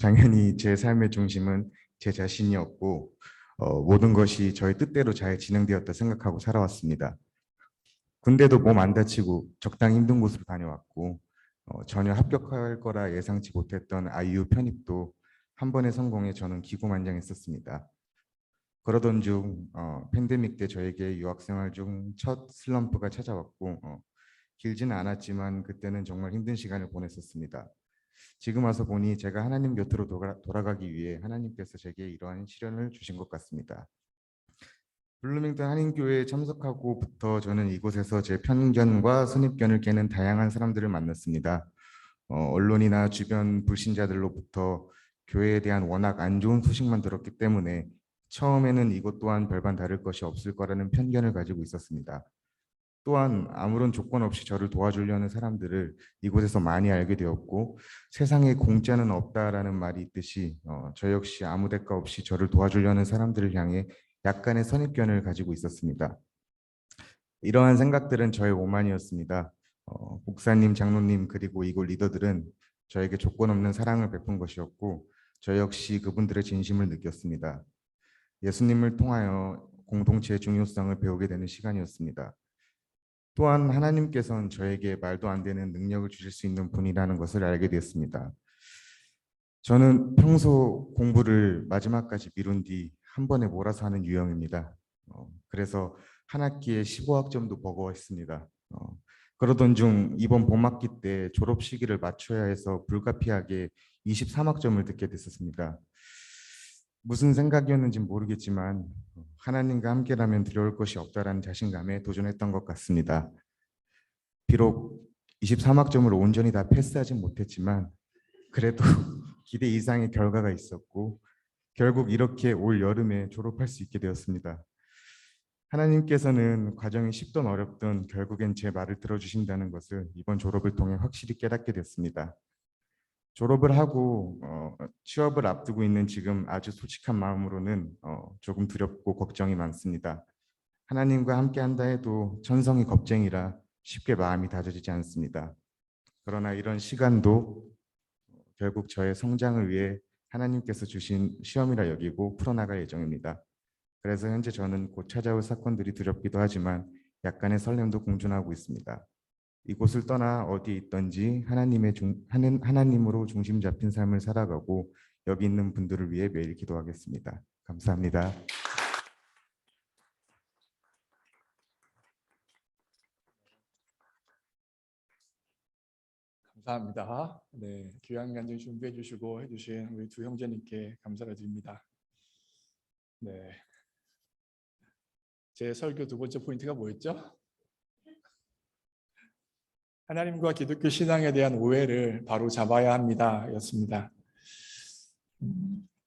당연히 제 삶의 중심은 제 자신이었고 모든 것이 저의 뜻대로 잘 진행되었다 생각하고 살아왔습니다. 군대도 몸 안 다치고 적당히 힘든 곳으로 다녀왔고 전혀 합격할 거라 예상치 못했던 IU 편입도 한 번의 성공에 저는 기고만장했었습니다. 그러던 중 팬데믹 때 저에게 유학생활 중 첫 슬럼프가 찾아왔고 길지는 않았지만 그때는 정말 힘든 시간을 보냈었습니다. 지금 와서 보니 제가 하나님 곁으로 돌아가기 위해 하나님께서 제게 이러한 시련을 주신 것 같습니다. 블루밍턴 한인교회에 참석하고부터 저는 이곳에서 제 편견과 선입견을 깨는 다양한 사람들을 만났습니다. 언론이나 주변 불신자들로부터 교회에 대한 워낙 안 좋은 소식만 들었기 때문에 처음에는 이것 또한 별반 다를 것이 없을 거라는 편견을 가지고 있었습니다. 또한 아무런 조건 없이 저를 도와주려는 사람들을 이곳에서 많이 알게 되었고 세상에 공짜는 없다라는 말이 있듯이 저 역시 아무 대가 없이 저를 도와주려는 사람들을 향해 약간의 선입견을 가지고 있었습니다. 이러한 생각들은 저의 오만이었습니다. 목사님, 장로님 그리고 이곳 리더들은 저에게 조건 없는 사랑을 베푼 것이었고 저 역시 그분들의 진심을 느꼈습니다. 예수님을 통하여 공동체의 중요성을 배우게 되는 시간이었습니다. 또한 하나님께서는 저에게 말도 안 되는 능력을 주실 수 있는 분이라는 것을 알게 되었습니다. 저는 평소 공부를 마지막까지 미룬 뒤 한 번에 몰아서 하는 유형입니다. 그래서 한 학기에 15학점도 버거웠습니다. 그러던 중 이번 봄학기 때 졸업 시기를 맞춰야 해서 불가피하게 23학점을 듣게 됐었습니다. 무슨 생각이었는지 모르겠지만 하나님과 함께라면 두려울 것이 없다라는 자신감에 도전했던 것 같습니다. 비록 23학점을 온전히 다 패스하진 못했지만 그래도 기대 이상의 결과가 있었고 결국 이렇게 올 여름에 졸업할 수 있게 되었습니다. 하나님께서는 과정이 쉽든 어렵든 결국엔 제 말을 들어주신다는 것을 이번 졸업을 통해 확실히 깨닫게 됐습니다. 졸업을 하고 취업을 앞두고 있는 지금 아주 솔직한 마음으로는 조금 두렵고 걱정이 많습니다. 하나님과 함께 한다 해도 천성이 겁쟁이라 쉽게 마음이 다져지지 않습니다. 그러나 이런 시간도 결국 저의 성장을 위해 하나님께서 주신 시험이라 여기고 풀어나갈 예정입니다. 그래서 현재 저는 곧 찾아올 사건들이 두렵기도 하지만 약간의 설렘도 공존하고 있습니다. 이곳을 떠나 어디에 있든지 하나님으로 중심 잡힌 삶을 살아가고 여기 있는 분들을 위해 매일 기도하겠습니다. 감사합니다. 감사합니다. 네, 귀한 간증 준비해 주시고 해주신 우리 두 형제님께 감사를 드립니다. 네, 제 설교 두 번째 포인트가 뭐였죠? 하나님과 기독교 신앙에 대한 오해를 바로 잡아야 합니다. 였습니다.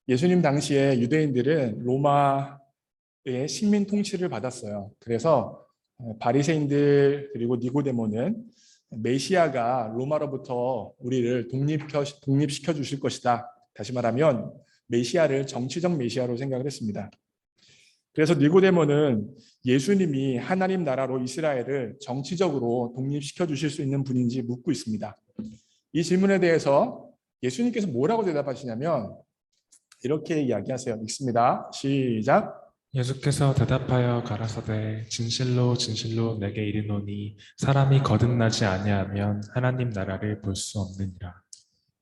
예수님 당시에 유대인들은 로마의 식민 통치를 받았어요. 그래서 바리새인들 그리고 니고데모는 메시아가 로마로부터 우리를 독립시켜 주실 것이다. 다시 말하면 메시아를 정치적 메시아로 생각을 했습니다. 그래서 니고데모는 예수님이 하나님 나라로 이스라엘을 정치적으로 독립시켜 주실 수 있는 분인지 묻고 있습니다. 이 질문에 대해서 예수님께서 뭐라고 대답하시냐면 이렇게 이야기하세요. 읽습니다. 시작. 예수께서 대답하여 가라사대 진실로 진실로 내게 이르노니 사람이 거듭나지 아니하면 하나님 나라를 볼 수 없느니라.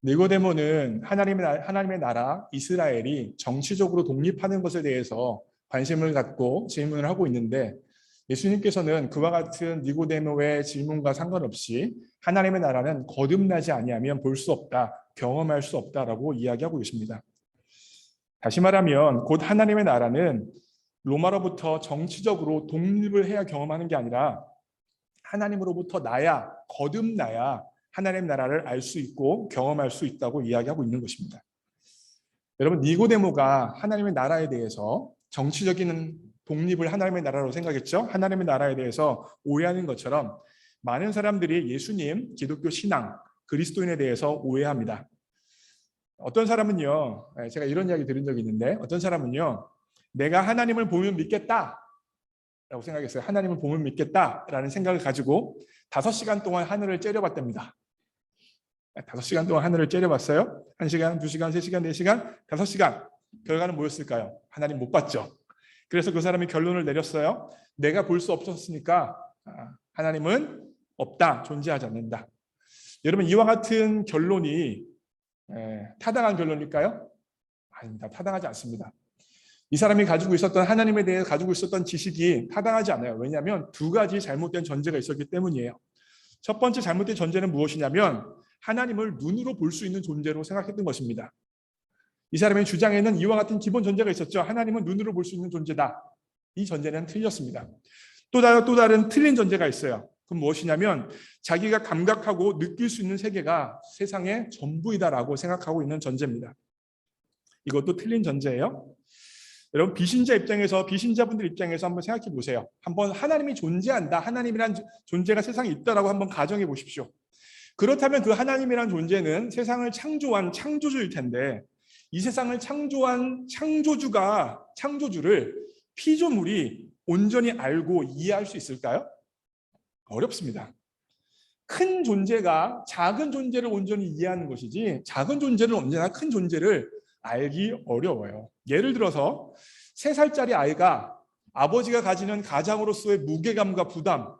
니고데모는 하나님의 나라 이스라엘이 정치적으로 독립하는 것에 대해서 관심을 갖고 질문을 하고 있는데 예수님께서는 그와 같은 니고데모의 질문과 상관없이 하나님의 나라는 거듭나지 아니하면 볼 수 없다, 경험할 수 없다라고 이야기하고 있습니다. 다시 말하면 곧 하나님의 나라는 로마로부터 정치적으로 독립을 해야 경험하는 게 아니라 하나님으로부터 나야, 거듭나야 하나님의 나라를 알 수 있고 경험할 수 있다고 이야기하고 있는 것입니다. 여러분, 니고데모가 하나님의 나라에 대해서 정치적인 독립을 하나님의 나라로 생각했죠. 하나님의 나라에 대해서 오해하는 것처럼 많은 사람들이 예수님, 기독교 신앙, 그리스도인에 대해서 오해합니다. 어떤 사람은요, 제가 이런 이야기 들은 적이 있는데 어떤 사람은요, 내가 하나님을 보면 믿겠다 라고 생각했어요. 하나님을 보면 믿겠다라는 생각을 가지고 5시간 동안 하늘을 째려봤답니다. 5시간 동안 하늘을 째려봤어요. 1시간, 2시간, 3시간, 4시간, 5시간. 결과는 뭐였을까요? 하나님 못 봤죠. 그래서 그 사람이 결론을 내렸어요. 내가 볼 수 없었으니까 하나님은 없다, 존재하지 않는다. 여러분, 이와 같은 결론이 타당한 결론일까요? 아닙니다. 타당하지 않습니다. 이 사람이 가지고 있었던 하나님에 대해 가지고 있었던 지식이 타당하지 않아요. 왜냐하면 2가지 잘못된 전제가 있었기 때문이에요. 첫 번째 잘못된 전제는 무엇이냐면 하나님을 눈으로 볼 수 있는 존재로 생각했던 것입니다. 이 사람의 주장에는 이와 같은 기본 전제가 있었죠. 하나님은 눈으로 볼 수 있는 존재다. 이 전제는 틀렸습니다. 또 다른 틀린 전제가 있어요. 그건 무엇이냐면 자기가 감각하고 느낄 수 있는 세계가 세상의 전부이다라고 생각하고 있는 전제입니다. 이것도 틀린 전제예요. 여러분, 비신자분들 입장에서 한번 생각해 보세요. 한번 하나님이 존재한다, 하나님이란 존재가 세상에 있다라고 한번 가정해 보십시오. 그렇다면 그 하나님이란 존재는 세상을 창조한 창조주일 텐데 이 세상을 창조한 창조주를 피조물이 온전히 알고 이해할 수 있을까요? 어렵습니다. 큰 존재가 작은 존재를 온전히 이해하는 것이지 작은 존재는 언제나 큰 존재를 알기 어려워요. 예를 들어서 3살짜리 아이가 아버지가 가지는 가장으로서의 무게감과 부담,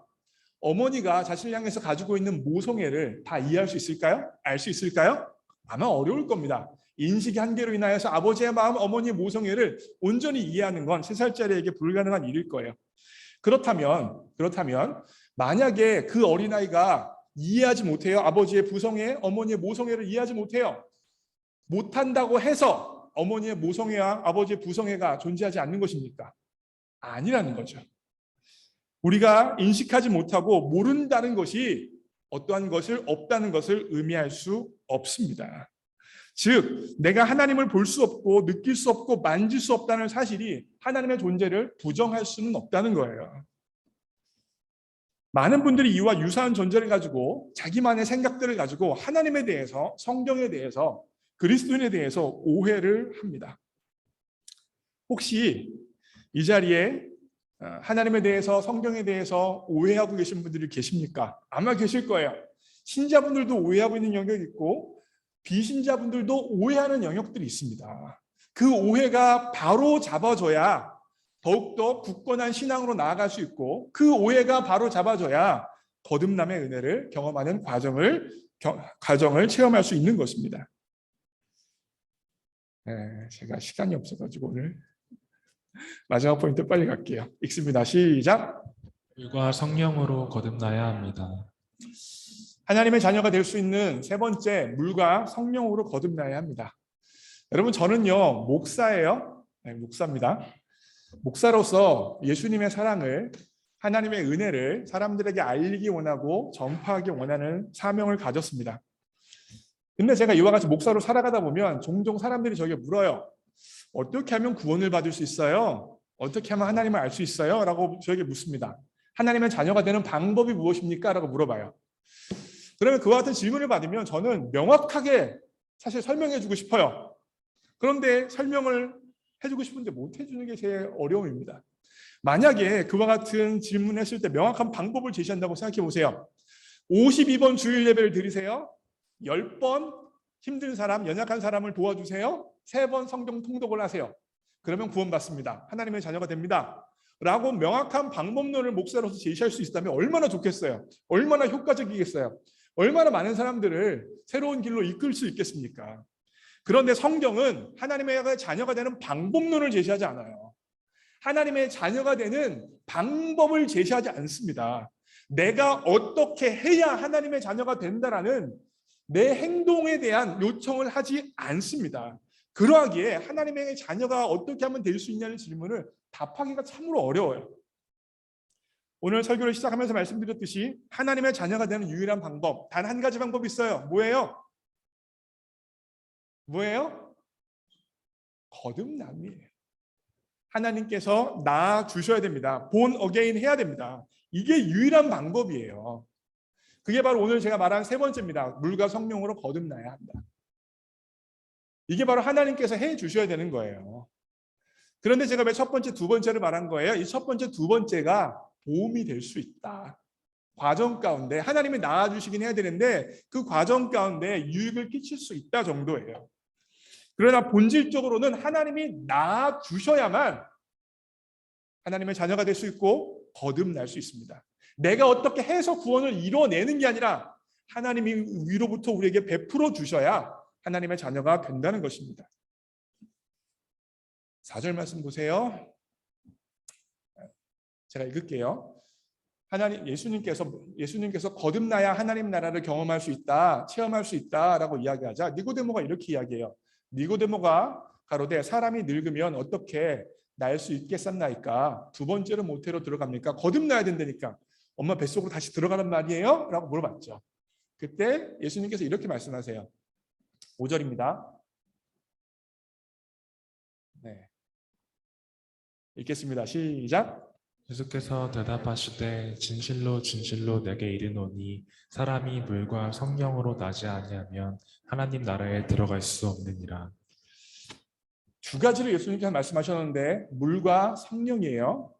어머니가 자신을 향해서 가지고 있는 모성애를 다 이해할 수 있을까요? 알 수 있을까요? 아마 어려울 겁니다. 인식의 한계로 인하여서 아버지의 마음, 어머니의 모성애를 온전히 이해하는 건 3살짜리에게 불가능한 일일 거예요. 그렇다면 만약에 그 어린아이가 이해하지 못해요. 아버지의 부성애, 어머니의 모성애를 이해하지 못해요. 못한다고 해서 어머니의 모성애와 아버지의 부성애가 존재하지 않는 것입니까? 아니라는 거죠. 우리가 인식하지 못하고 모른다는 것이 어떠한 것을 없다는 것을 의미할 수 없습니다. 즉, 내가 하나님을 볼 수 없고 느낄 수 없고 만질 수 없다는 사실이 하나님의 존재를 부정할 수는 없다는 거예요. 많은 분들이 이와 유사한 존재를 가지고 자기만의 생각들을 가지고 하나님에 대해서, 성경에 대해서, 그리스도인에 대해서 오해를 합니다. 혹시 이 자리에 하나님에 대해서, 성경에 대해서 오해하고 계신 분들이 계십니까? 아마 계실 거예요. 신자분들도 오해하고 있는 영역이 있고 비신자분들도 오해하는 영역들이 있습니다. 그 오해가 바로 잡아줘야 더욱더 굳건한 신앙으로 나아갈 수 있고 그 오해가 바로 잡아줘야 거듭남의 은혜를 경험하는 과정을 체험할 수 있는 것입니다. 제가 시간이 없어가지고 오늘 마지막 포인트 빨리 갈게요. 읽습니다. 시작. 물과 성령으로 거듭나야 합니다. 하나님의 자녀가 될 수 있는 3번째, 물과 성령으로 거듭나야 합니다. 여러분, 저는요 목사예요. 목사입니다. 목사로서 예수님의 사랑을, 하나님의 은혜를 사람들에게 알리기 원하고 전파하기 원하는 사명을 가졌습니다. 근데 제가 이와 같이 목사로 살아가다 보면 종종 사람들이 저에게 물어요. 어떻게 하면 구원을 받을 수 있어요? 어떻게 하면 하나님을 알 수 있어요? 라고 저에게 묻습니다. 하나님의 자녀가 되는 방법이 무엇입니까? 라고 물어봐요. 그러면 그와 같은 질문을 받으면 저는 명확하게 사실 설명해 주고 싶어요. 그런데 설명을 해주고 싶은데 못 해주는 게 제 어려움입니다. 만약에 그와 같은 질문했을 때 명확한 방법을 제시한다고 생각해 보세요. 52번 주일 예배를 드리세요. 10번 힘든 사람, 연약한 사람을 도와주세요. 3번 성경 통독을 하세요. 그러면 구원받습니다. 하나님의 자녀가 됩니다. 라고 명확한 방법론을 목사로서 제시할 수 있다면 얼마나 좋겠어요. 얼마나 효과적이겠어요. 얼마나 많은 사람들을 새로운 길로 이끌 수 있겠습니까? 그런데 성경은 하나님의 자녀가 되는 방법론을 제시하지 않아요. 하나님의 자녀가 되는 방법을 제시하지 않습니다. 내가 어떻게 해야 하나님의 자녀가 된다라는 내 행동에 대한 요청을 하지 않습니다. 그러하기에 하나님의 자녀가 어떻게 하면 될 수 있냐는 질문을 답하기가 참으로 어려워요. 오늘 설교를 시작하면서 말씀드렸듯이 하나님의 자녀가 되는 유일한 방법, 단 한 가지 방법이 있어요. 뭐예요? 뭐예요? 거듭남이에요. 하나님께서 낳아 주셔야 됩니다. 본 어게인 해야 됩니다. 이게 유일한 방법이에요. 그게 바로 오늘 제가 말한 세 번째입니다. 물과 성령으로 거듭나야 한다. 이게 바로 하나님께서 해 주셔야 되는 거예요. 그런데 제가 왜 첫 번째, 두 번째를 말한 거예요? 이 첫 번째, 두 번째가 도움이 될 수 있다. 과정 가운데 하나님이 낳아주시긴 해야 되는데 그 과정 가운데 유익을 끼칠 수 있다 정도예요. 그러나 본질적으로는 하나님이 낳아주셔야만 하나님의 자녀가 될 수 있고 거듭날 수 있습니다. 내가 어떻게 해서 구원을 이뤄내는 게 아니라 하나님이 위로부터 우리에게 베풀어 주셔야 하나님의 자녀가 된다는 것입니다. 4절 말씀 보세요. 제가 읽을게요. 예수님께서 거듭나야 하나님 나라를 경험할 수 있다, 체험할 수 있다라고 이야기하자 니고데모가 이렇게 이야기해요. 니고데모가 가로되 사람이 늙으면 어떻게 날 수 있겠었나이까? 두 번째로 모태로 들어갑니까? 거듭나야 된다니까. 엄마 뱃속으로 다시 들어가는 말이에요? 라고 물어봤죠. 그때 예수님께서 이렇게 말씀하세요. 5절입니다. 네. 읽겠습니다. 시작. 예수께서 대답하시되 진실로 진실로 내게 이르노니 사람이 물과 성령으로 나지 아니하면 하나님 나라에 들어갈 수 없느니라. 두 가지를 예수님께서 말씀하셨는데 물과 성령이에요.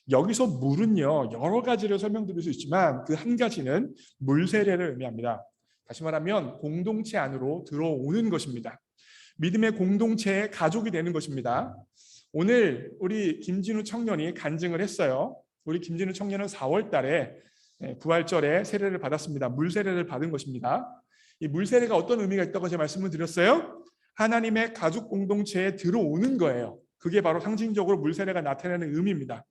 여기서 물은요 여러 가지를 설명드릴 수 있지만 그 한 가지는 물 세례를 의미합니다. 다시 말하면 공동체 안으로 들어오는 것입니다. 믿음의 공동체의 가족이 되는 것입니다. 오늘 우리 김진우 청년이 간증을 했어요. 우리 김진우 청년은 4월 달에 부활절에 세례를 받았습니다. 물 세례를 받은 것입니다. 이 물 세례가 어떤 의미가 있다고 제가 말씀을 드렸어요? 하나님의 가족 공동체에 들어오는 거예요. 그게 바로 상징적으로 물 세례가 나타내는 의미입니다.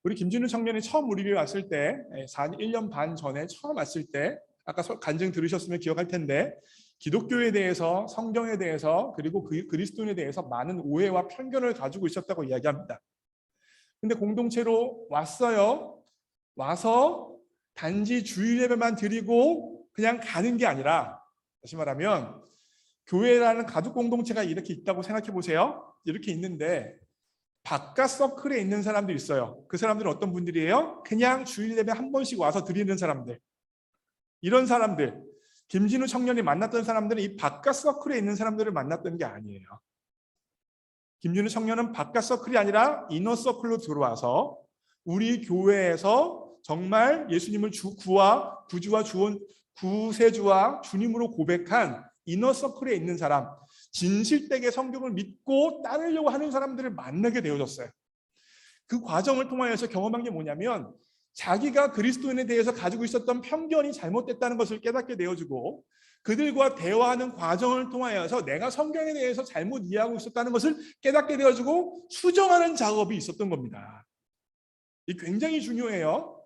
우리 김진우 청년이 처음 우리 교회 왔을 때 1년 반 전에 처음 왔을 때 아까 간증 들으셨으면 기억할 텐데 기독교에 대해서 성경에 대해서 그리고 그리스도인에 대해서 많은 오해와 편견을 가지고 있었다고 이야기합니다. 근데 공동체로 왔어요. 와서 단지 주일 예배만 드리고 그냥 가는 게 아니라 다시 말하면 교회라는 가족 공동체가 이렇게 있다고 생각해 보세요. 이렇게 있는데 바깥 서클에 있는 사람들이 있어요. 그 사람들은 어떤 분들이에요? 그냥 주일 예배 한 번씩 와서 드리는 사람들. 이런 사람들, 김진우 청년이 만났던 사람들은 이 바깥 서클에 있는 사람들을 만났던 게 아니에요. 김진우 청년은 바깥 서클이 아니라 이너 서클로 들어와서 우리 교회에서 정말 예수님을 구주와 구세주와 주님으로 고백한 이너 서클에 있는 사람, 진실되게 성경을 믿고 따르려고 하는 사람들을 만나게 되어졌어요. 그 과정을 통하여서 경험한 게 뭐냐면 자기가 그리스도인에 대해서 가지고 있었던 편견이 잘못됐다는 것을 깨닫게 되어지고 그들과 대화하는 과정을 통하여서 내가 성경에 대해서 잘못 이해하고 있었다는 것을 깨닫게 되어지고 수정하는 작업이 있었던 겁니다. 이 굉장히 중요해요.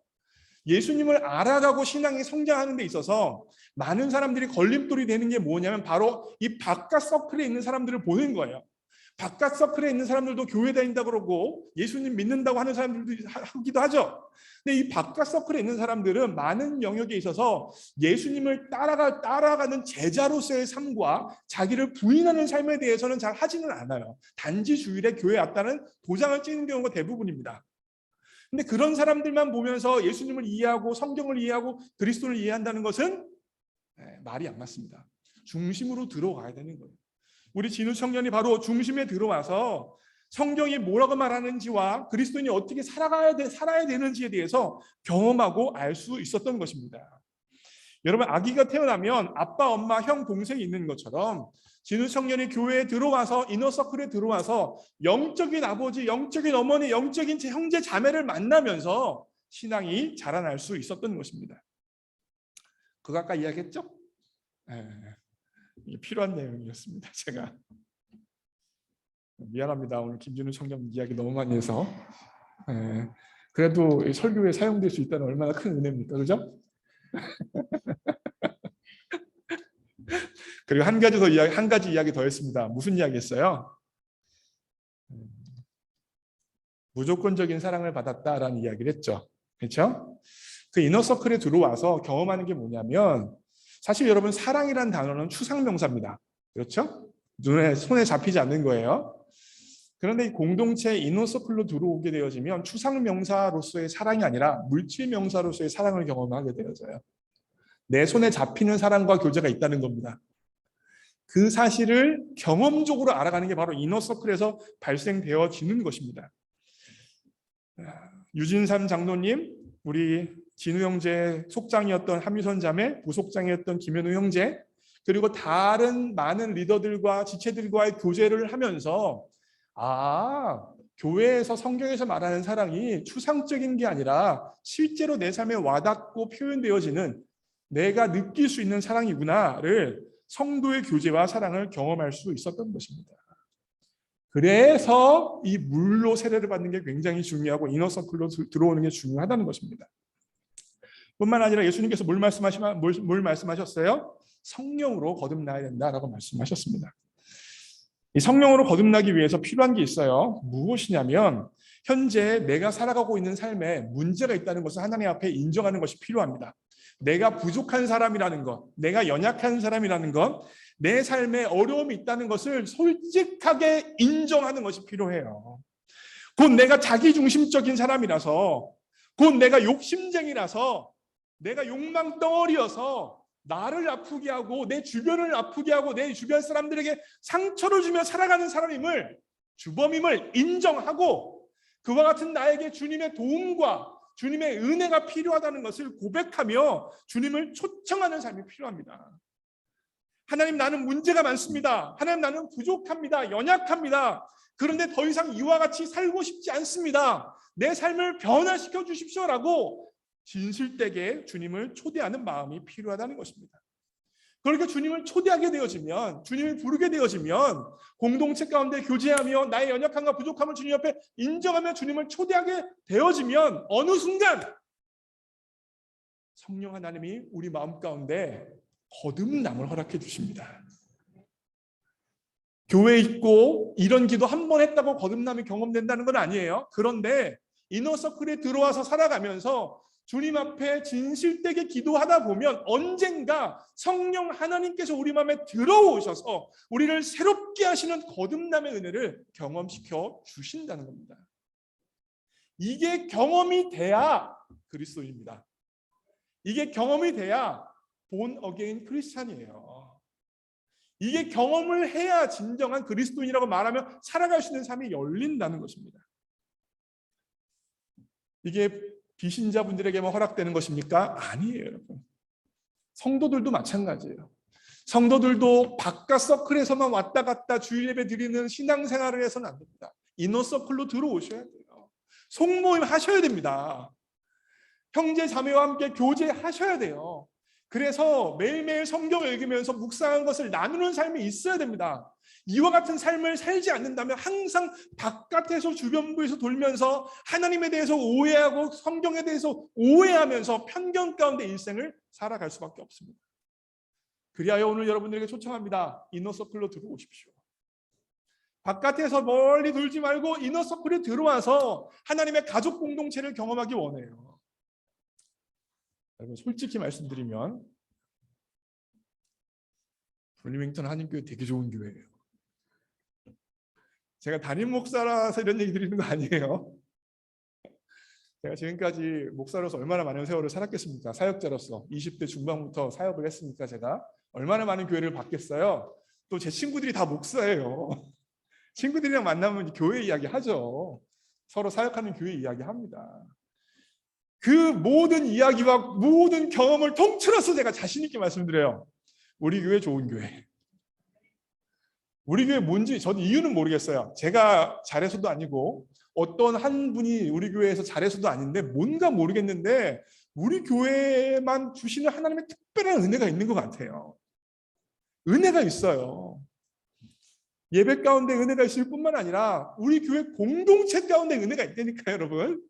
예수님을 알아가고 신앙이 성장하는 데 있어서 많은 사람들이 걸림돌이 되는 게 뭐냐면 바로 이 바깥 서클에 있는 사람들을 보는 거예요. 바깥 서클에 있는 사람들도 교회 다닌다고 그러고 예수님 믿는다고 하는 사람들도 하기도 하죠. 근데 이 바깥 서클에 있는 사람들은 많은 영역에 있어서 예수님을 따라가는 제자로서의 삶과 자기를 부인하는 삶에 대해서는 잘 하지는 않아요. 단지 주일에 교회에 왔다는 도장을 찍는 경우가 대부분입니다. 근데 그런 사람들만 보면서 예수님을 이해하고 성경을 이해하고 그리스도를 이해한다는 것은 말이 안 맞습니다. 중심으로 들어가야 되는 거예요. 우리 진우 청년이 바로 중심에 들어와서 성경이 뭐라고 말하는지와 그리스도인이 어떻게 살아야 되는지에 대해서 경험하고 알 수 있었던 것입니다. 여러분, 아기가 태어나면 아빠, 엄마, 형, 동생이 있는 것처럼 진우 청년이 교회에 들어와서 이너서클에 들어와서 영적인 아버지, 영적인 어머니, 영적인 형제 자매를 만나면서 신앙이 자라날 수 있었던 것입니다. 그거 아까 이야기했죠? 이게 필요한 내용이었습니다. 제가 미안합니다. 오늘 김진우 청년 이야기 너무 많이 해서. 그래도 설교에 사용될 수 있다는 얼마나 큰 은혜입니까, 그죠? 그리고 한 가지 이야기 더 했습니다. 무슨 이야기했어요? 무조건적인 사랑을 받았다라는 이야기를 했죠. 그렇죠? 그 이너서클에 들어와서 경험하는 게 뭐냐면, 사실 여러분, 사랑이란 단어는 추상명사입니다. 그렇죠? 손에 잡히지 않는 거예요. 그런데 이 공동체 이너서클로 들어오게 되어지면 추상명사로서의 사랑이 아니라 물질명사로서의 사랑을 경험하게 되어져요. 내 손에 잡히는 사랑과 교제가 있다는 겁니다. 그 사실을 경험적으로 알아가는 게 바로 이너서클에서 발생되어지는 것입니다. 유진삼 장로님, 우리 진우 형제 속장이었던 함유선 자매, 부속장이었던 김현우 형제, 그리고 다른 많은 리더들과 지체들과의 교제를 하면서 교회에서 성경에서 말하는 사랑이 추상적인 게 아니라 실제로 내 삶에 와닿고 표현되어지는 내가 느낄 수 있는 사랑이구나를 성도의 교제와 사랑을 경험할 수 있었던 것입니다. 그래서 이 물로 세례를 받는 게 굉장히 중요하고 이너서클로 들어오는 게 중요하다는 것입니다. 뿐만 아니라 예수님께서 뭘 말씀하셨어요? 성령으로 거듭나야 된다라고 말씀하셨습니다. 이 성령으로 거듭나기 위해서 필요한 게 있어요. 무엇이냐면 현재 내가 살아가고 있는 삶에 문제가 있다는 것을 하나님 앞에 인정하는 것이 필요합니다. 내가 부족한 사람이라는 것, 내가 연약한 사람이라는 것, 내 삶에 어려움이 있다는 것을 솔직하게 인정하는 것이 필요해요. 곧 내가 자기중심적인 사람이라서, 곧 내가 욕심쟁이라서, 내가 욕망 덩어리여서 나를 아프게 하고 내 주변을 아프게 하고 내 주변 사람들에게 상처를 주며 살아가는 사람임을, 주범임을 인정하고 그와 같은 나에게 주님의 도움과 주님의 은혜가 필요하다는 것을 고백하며 주님을 초청하는 삶이 필요합니다. 하나님, 나는 문제가 많습니다. 하나님, 나는 부족합니다. 연약합니다. 그런데 더 이상 이와 같이 살고 싶지 않습니다. 내 삶을 변화시켜 주십시오라고 진실되게 주님을 초대하는 마음이 필요하다는 것입니다. 그렇게 주님을 초대하게 되어지면, 주님을 부르게 되어지면 공동체 가운데 교제하며 나의 연약함과 부족함을 주님 앞에 인정하며 주님을 초대하게 되어지면 어느 순간 성령 하나님이 우리 마음 가운데 거듭남을 허락해 주십니다. 교회에 있고 이런 기도 한 번 했다고 거듭남이 경험된다는 건 아니에요. 그런데 이너서클에 들어와서 살아가면서 주님 앞에 진실되게 기도하다 보면 언젠가 성령 하나님께서 우리 마음에 들어오셔서 우리를 새롭게 하시는 거듭남의 은혜를 경험시켜 주신다는 겁니다. 이게 경험이 돼야 그리스도인입니다. 이게 경험이 돼야 본 어게인 크리스찬이에요. 이게 경험을 해야 진정한 그리스도인이라고 말하며 살아갈 수 있는 삶이 열린다는 것입니다. 이게 비신자분들에게만 허락되는 것입니까? 아니에요, 여러분. 성도들도 마찬가지예요. 성도들도 바깥 서클에서만 왔다 갔다 주일 예배 드리는 신앙생활을 해서는 안 됩니다. 이너 서클로 들어오셔야 돼요. 속모임 하셔야 됩니다. 형제 자매와 함께 교제하셔야 돼요. 그래서 매일매일 성경을 읽으면서 묵상한 것을 나누는 삶이 있어야 됩니다. 이와 같은 삶을 살지 않는다면 항상 바깥에서 주변부에서 돌면서 하나님에 대해서 오해하고 성경에 대해서 오해하면서 편견 가운데 일생을 살아갈 수밖에 없습니다. 그리하여 오늘 여러분들에게 초청합니다. 이너서클로 들어오십시오. 바깥에서 멀리 돌지 말고 이너서클에 들어와서 하나님의 가족 공동체를 경험하기 원해요. 여러분, 솔직히 말씀드리면 블리밍턴 한인교회 되게 좋은 교회예요. 제가 담임 목사라서 이런 얘기 드리는 거 아니에요. 제가 지금까지 목사로서 얼마나 많은 세월을 살았겠습니까? 사역자로서 20대 중반부터 사역을 했으니까 제가 얼마나 많은 교회를 봤겠어요. 또 제 친구들이 다 목사예요. 친구들이랑 만나면 교회 이야기 하죠. 서로 사역하는 교회 이야기 합니다. 그 모든 이야기와 모든 경험을 통틀어서 제가 자신 있게 말씀드려요. 우리 교회 좋은 교회. 우리 교회 뭔지 저는 이유는 모르겠어요. 제가 잘해서도 아니고 어떤 한 분이 우리 교회에서 잘해서도 아닌데 뭔가 모르겠는데 우리 교회만 주시는 하나님의 특별한 은혜가 있는 것 같아요. 은혜가 있어요. 예배 가운데 은혜가 있을 뿐만 아니라 우리 교회 공동체 가운데 은혜가 있다니까요, 여러분.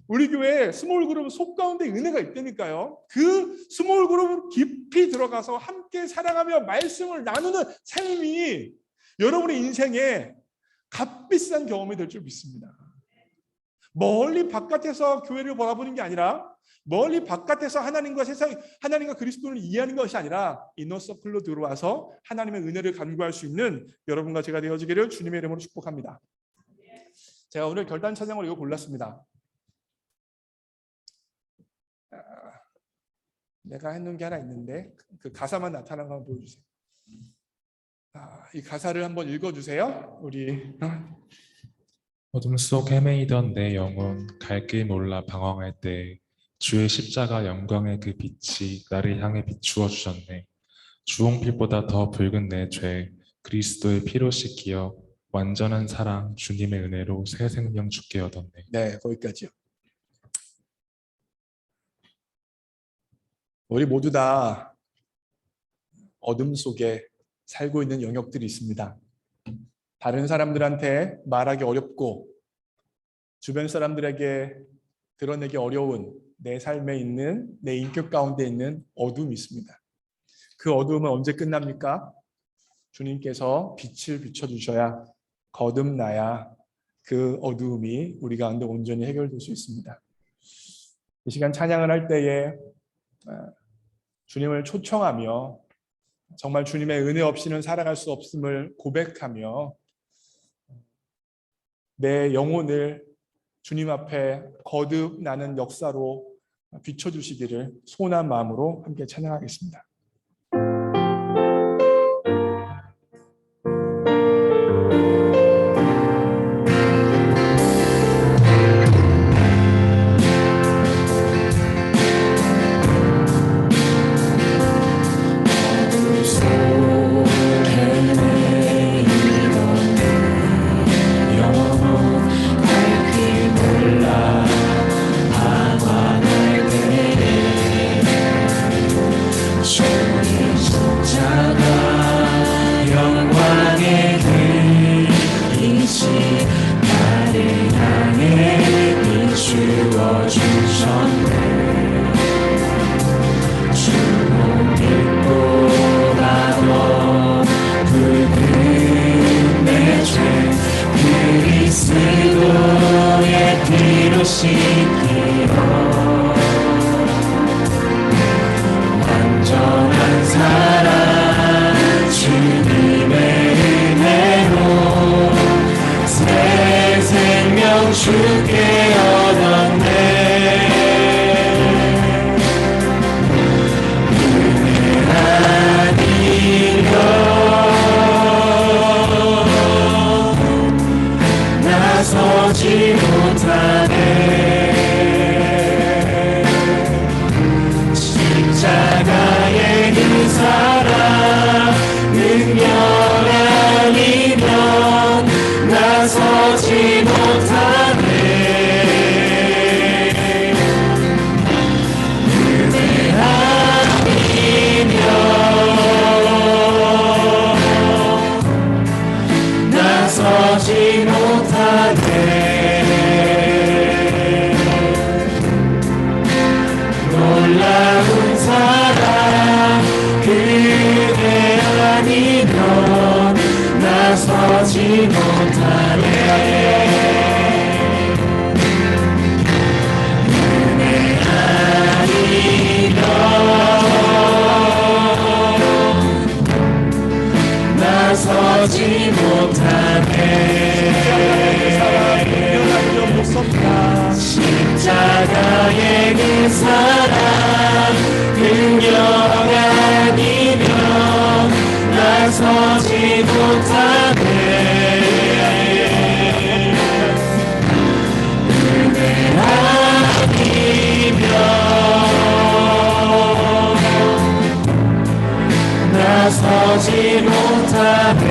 우리 교회 스몰 그룹 속 가운데 은혜가 있다니까요. 그 스몰 그룹 깊이 들어가서 함께 사랑하며 말씀을 나누는 삶이 여러분의 인생에 값비싼 경험이 될 줄 믿습니다. 멀리 바깥에서 교회를 바라보는 게 아니라 멀리 바깥에서 하나님과 세상, 하나님과 그리스도를 이해하는 것이 아니라 이너서클로 들어와서 하나님의 은혜를 간구할 수 있는 여러분과 제가 되어지기를 주님의 이름으로 축복합니다. 제가 오늘 결단 찬양을 이거 골랐습니다. 내가 해놓은 게 하나 있는데 그 가사만 나타난 거 한번 보여주세요. 이 가사를 한번 읽어주세요. 우리 어둠 속 헤매이던 내 영혼 갈 길 몰라 방황할 때 주의 십자가 영광의 그 빛이 나를 향해 비추어 주셨네. 주홍빛보다 더 붉은 내 죄 그리스도의 피로 씻기어 완전한 사랑 주님의 은혜로 새 생명 주께 얻었네. 네, 거기까지요. 우리 모두 다 어둠 속에 살고 있는 영역들이 있습니다. 다른 사람들한테 말하기 어렵고 주변 사람들에게 드러내기 어려운 내 삶에 있는 내 인격 가운데 있는 어둠이 있습니다. 그 어둠은 언제 끝납니까? 주님께서 빛을 비춰주셔야 거듭나야 그 어두움이 우리 가운데 온전히 해결될 수 있습니다. 이 시간 찬양을 할 때에 주님을 초청하며 정말 주님의 은혜 없이는 살아갈 수 없음을 고백하며 내 영혼을 주님 앞에 거듭나는 역사로 비춰주시기를 소원한 마음으로 함께 찬양하겠습니다. 완전한 사랑 주님의 은혜로 새 생명 주께 얻었네. 은혜 아니면 나서지 못하네. 십자가의 그 사랑 능력 아니면 나서지 못하네. 은혜 아니면 나서지 못하네. 놀라운 사랑 그대 아니면 나서지 못하네. 은혜 아니면 나서지 못하네. 십자가의 그 사랑 능력 아니면 나서지 나서지 못하네. 은혜 아니면 나서지 못하네.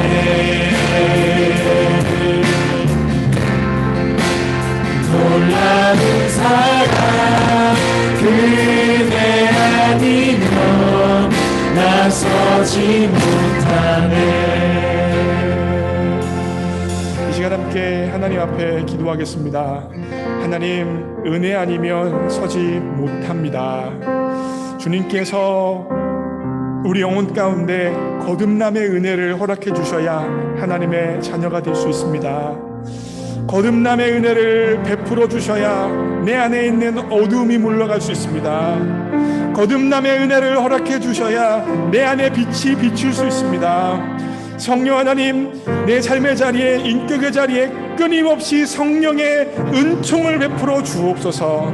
놀라운 사랑 그대 아니면 나서지 못하네. 이 시간 함께 하나님 앞에 기도하겠습니다. 하나님, 은혜 아니면 서지 못합니다. 주님께서 우리 영혼 가운데 거듭남의 은혜를 허락해 주셔야 하나님의 자녀가 될 수 있습니다. 거듭남의 은혜를 베풀어 주셔야 내 안에 있는 어두움이 물러갈 수 있습니다. 거듭남의 은혜를 허락해 주셔야 내 안에 빛이 비출 수 있습니다. 성령 하나님, 내 삶의 자리에, 인격의 자리에 끊임없이 성령의 은총을 베풀어 주옵소서.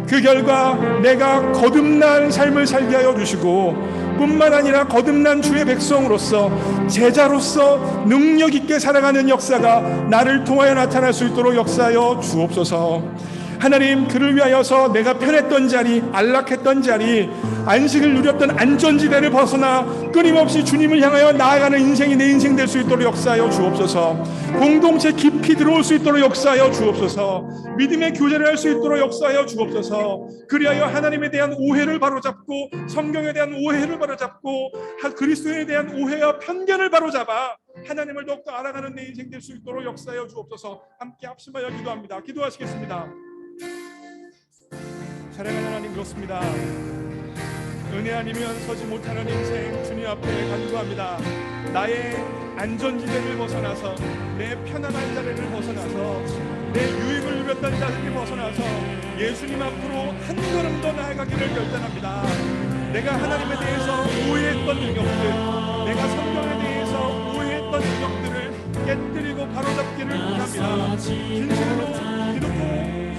그 결과 내가 거듭난 삶을 살게 하여 주시고, 뿐만 아니라 거듭난 주의 백성으로서, 제자로서 능력 있게 살아가는 역사가 나를 통하여 나타날 수 있도록 역사하여 주옵소서. 하나님, 그를 위하여서 내가 편했던 자리, 안락했던 자리, 안식을 누렸던 안전지대를 벗어나 끊임없이 주님을 향하여 나아가는 인생이 내 인생 될 수 있도록 역사하여 주옵소서. 공동체 깊이 들어올 수 있도록 역사하여 주옵소서. 믿음의 교제를 할 수 있도록 역사하여 주옵소서. 그리하여 하나님에 대한 오해를 바로잡고, 성경에 대한 오해를 바로잡고, 그리스도에 대한 오해와 편견을 바로잡아 하나님을 더욱더 알아가는 내 인생 될 수 있도록 역사하여 주옵소서. 함께 합심하여 기도합니다. 기도하시겠습니다. 사랑하는 하나님, 그렇습니다. 은혜 아니면 서지 못하는 인생 주님 앞에 간구합니다. 나의 안전지대를 벗어나서, 내 편안한 자리를 벗어나서, 내 유익을 누렸던 자리를 벗어나서 예수님 앞으로 한 걸음 더 나아가기를 결단합니다. 내가 하나님에 대해서 오해했던 능력들, 내가 성경에 대해서 오해했던 능력들을 깨뜨리고 바로잡기를 원합니다. 진실로 기독교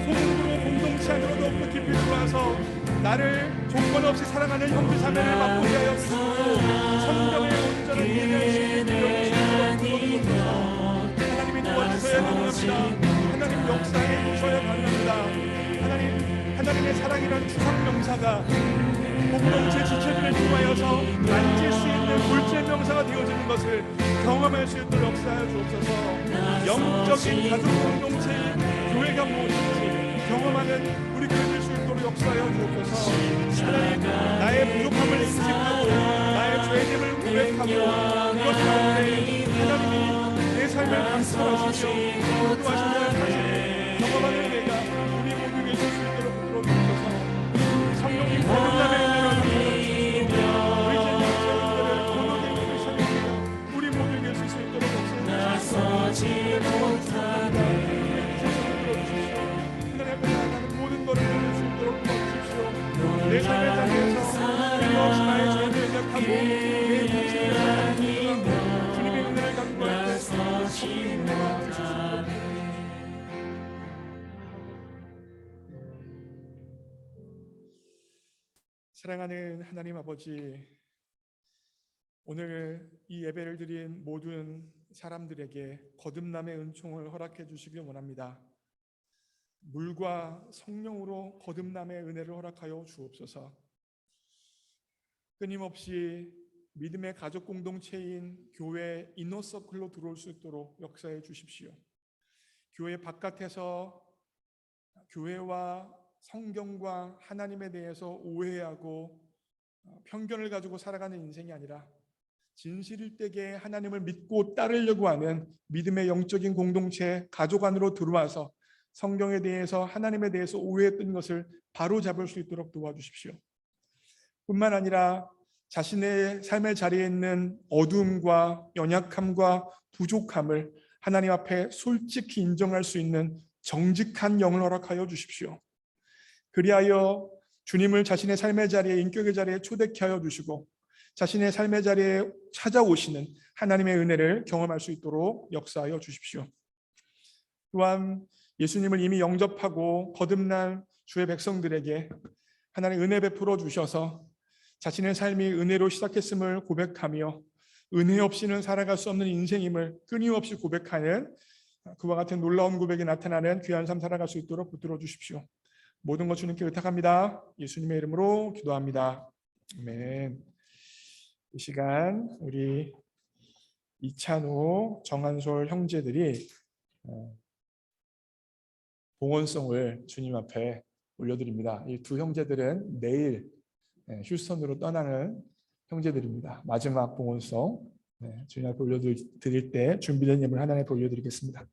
소문으로 공동체 안으로 더욱더 깊이 들어와서 나를 조건 없이 사랑하는 형제 자매를 맛보게 하여 주시고, 성경의 온전한 이해를 시키시고, 하나님이 도와주셔야 합니다. 하나님 역사에 주셔야 합니다. 하나님의 사랑이란 추상 명사가 공동체 지체들을 통하여서 만질 수 있는 물질 명사가 되어지는 것을 경험할 수 있도록 역사하여 주옵소서. 영적인 가족 공동체의 교회가 무엇인지 경험하는 우리 교회 될 수 있도록 역사하여 주옵소서. 하나님, 나의 부족함을 인식하고 나의 죄됨을 고백하고 그것 가운데 하나님이 내 삶을 감수하시며 인도하시며 경험하는 내가 우리 모두 계실 수 있도록 부탁드립니다. 성령님, 거듭남의 은혜를 우리 제자들을 거듭의 은혜를 삼으시며 우리 모두 계실 수 있도록 역사하여 주옵소서. 모든 것을 보낼 수 있도록 도와주십시오. 내 삶의 자리에서 끊임없이 나의 죄를 생각하고 내 문제를 생각하고 주님의 은혜를 간구할 때 성령의 은혜가 주십시오. 사랑하는 하나님 아버지, 오늘 이 예배를 드린 모든 사람들에게 거듭남의 은총을 허락해 주시길 원합니다. 물과 성령으로 거듭남의 은혜를 허락하여 주옵소서. 끊임없이 믿음의 가족 공동체인 교회 이너서클로 들어올 수 있도록 역사해 주십시오. 교회 바깥에서 교회와 성경과 하나님에 대해서 오해하고 편견을 가지고 살아가는 인생이 아니라 진실일되게 하나님을 믿고 따르려고 하는 믿음의 영적인 공동체 가족 안으로 들어와서 성경에 대해서, 하나님에 대해서 오해했던 것을 바로잡을 수 있도록 도와주십시오. 뿐만 아니라 자신의 삶의 자리에 있는 어두움과 연약함과 부족함을 하나님 앞에 솔직히 인정할 수 있는 정직한 영을 허락하여 주십시오. 그리하여 주님을 자신의 삶의 자리에, 인격의 자리에 초대케 하여 주시고 자신의 삶의 자리에 찾아오시는 하나님의 은혜를 경험할 수 있도록 역사하여 주십시오. 또한 예수님을 이미 영접하고 거듭난 주의 백성들에게 하나님 은혜 베풀어 주셔서 자신의 삶이 은혜로 시작했음을 고백하며 은혜 없이는 살아갈 수 없는 인생임을 끊임없이 고백하는 그와 같은 놀라운 고백이 나타나는 귀한 삶 살아갈 수 있도록 붙들어 주십시오. 모든 것 주님께 의탁합니다. 예수님의 이름으로 기도합니다. 아멘. 이 시간 우리 이찬호, 정한솔 형제들이 봉헌송을 주님 앞에 올려드립니다. 이 두 형제들은 내일 휴스턴으로 떠나는 형제들입니다. 마지막 봉헌송 주님 앞에 올려드릴 때 준비된 예물 하나에 올려드리겠습니다.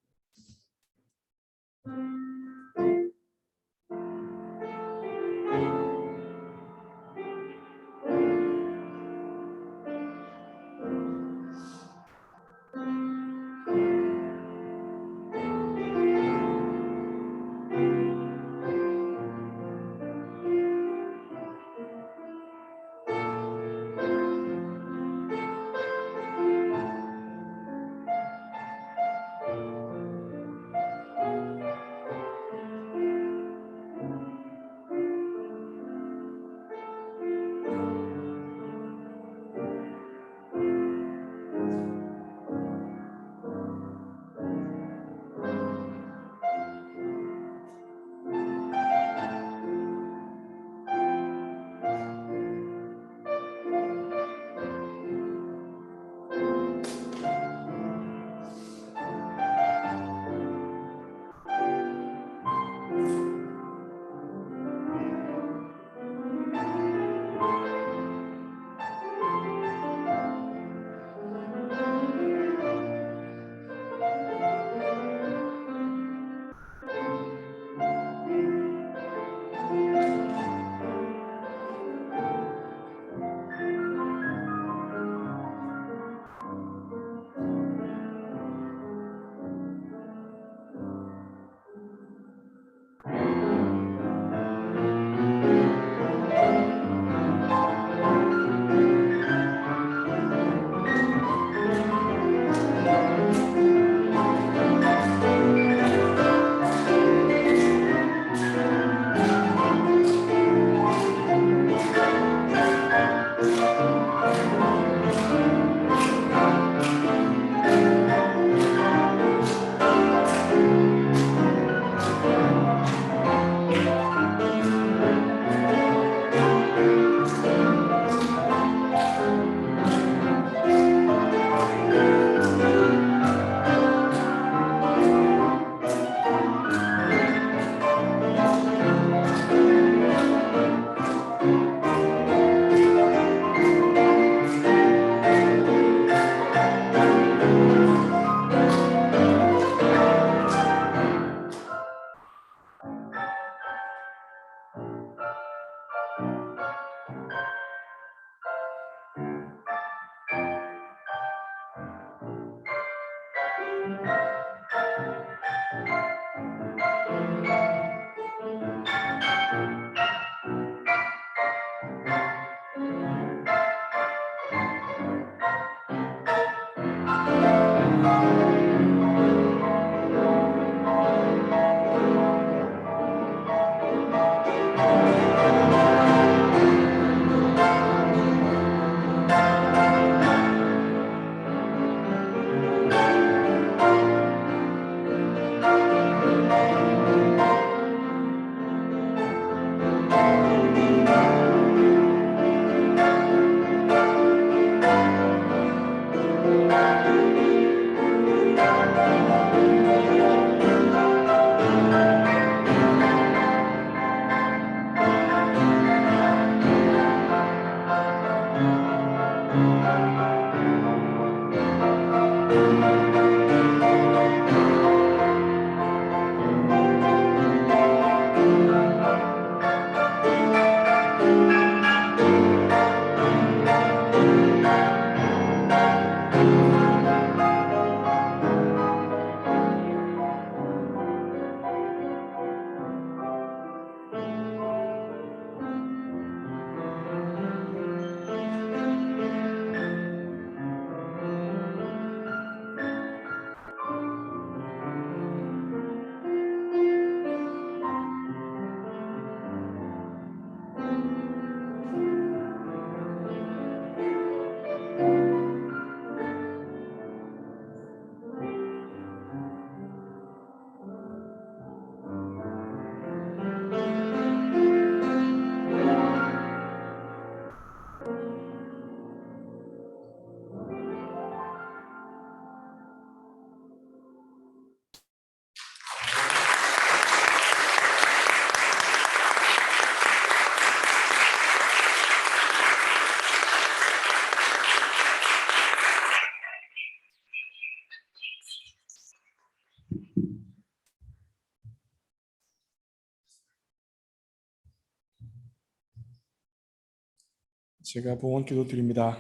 제가 봉헌 기도 드립니다.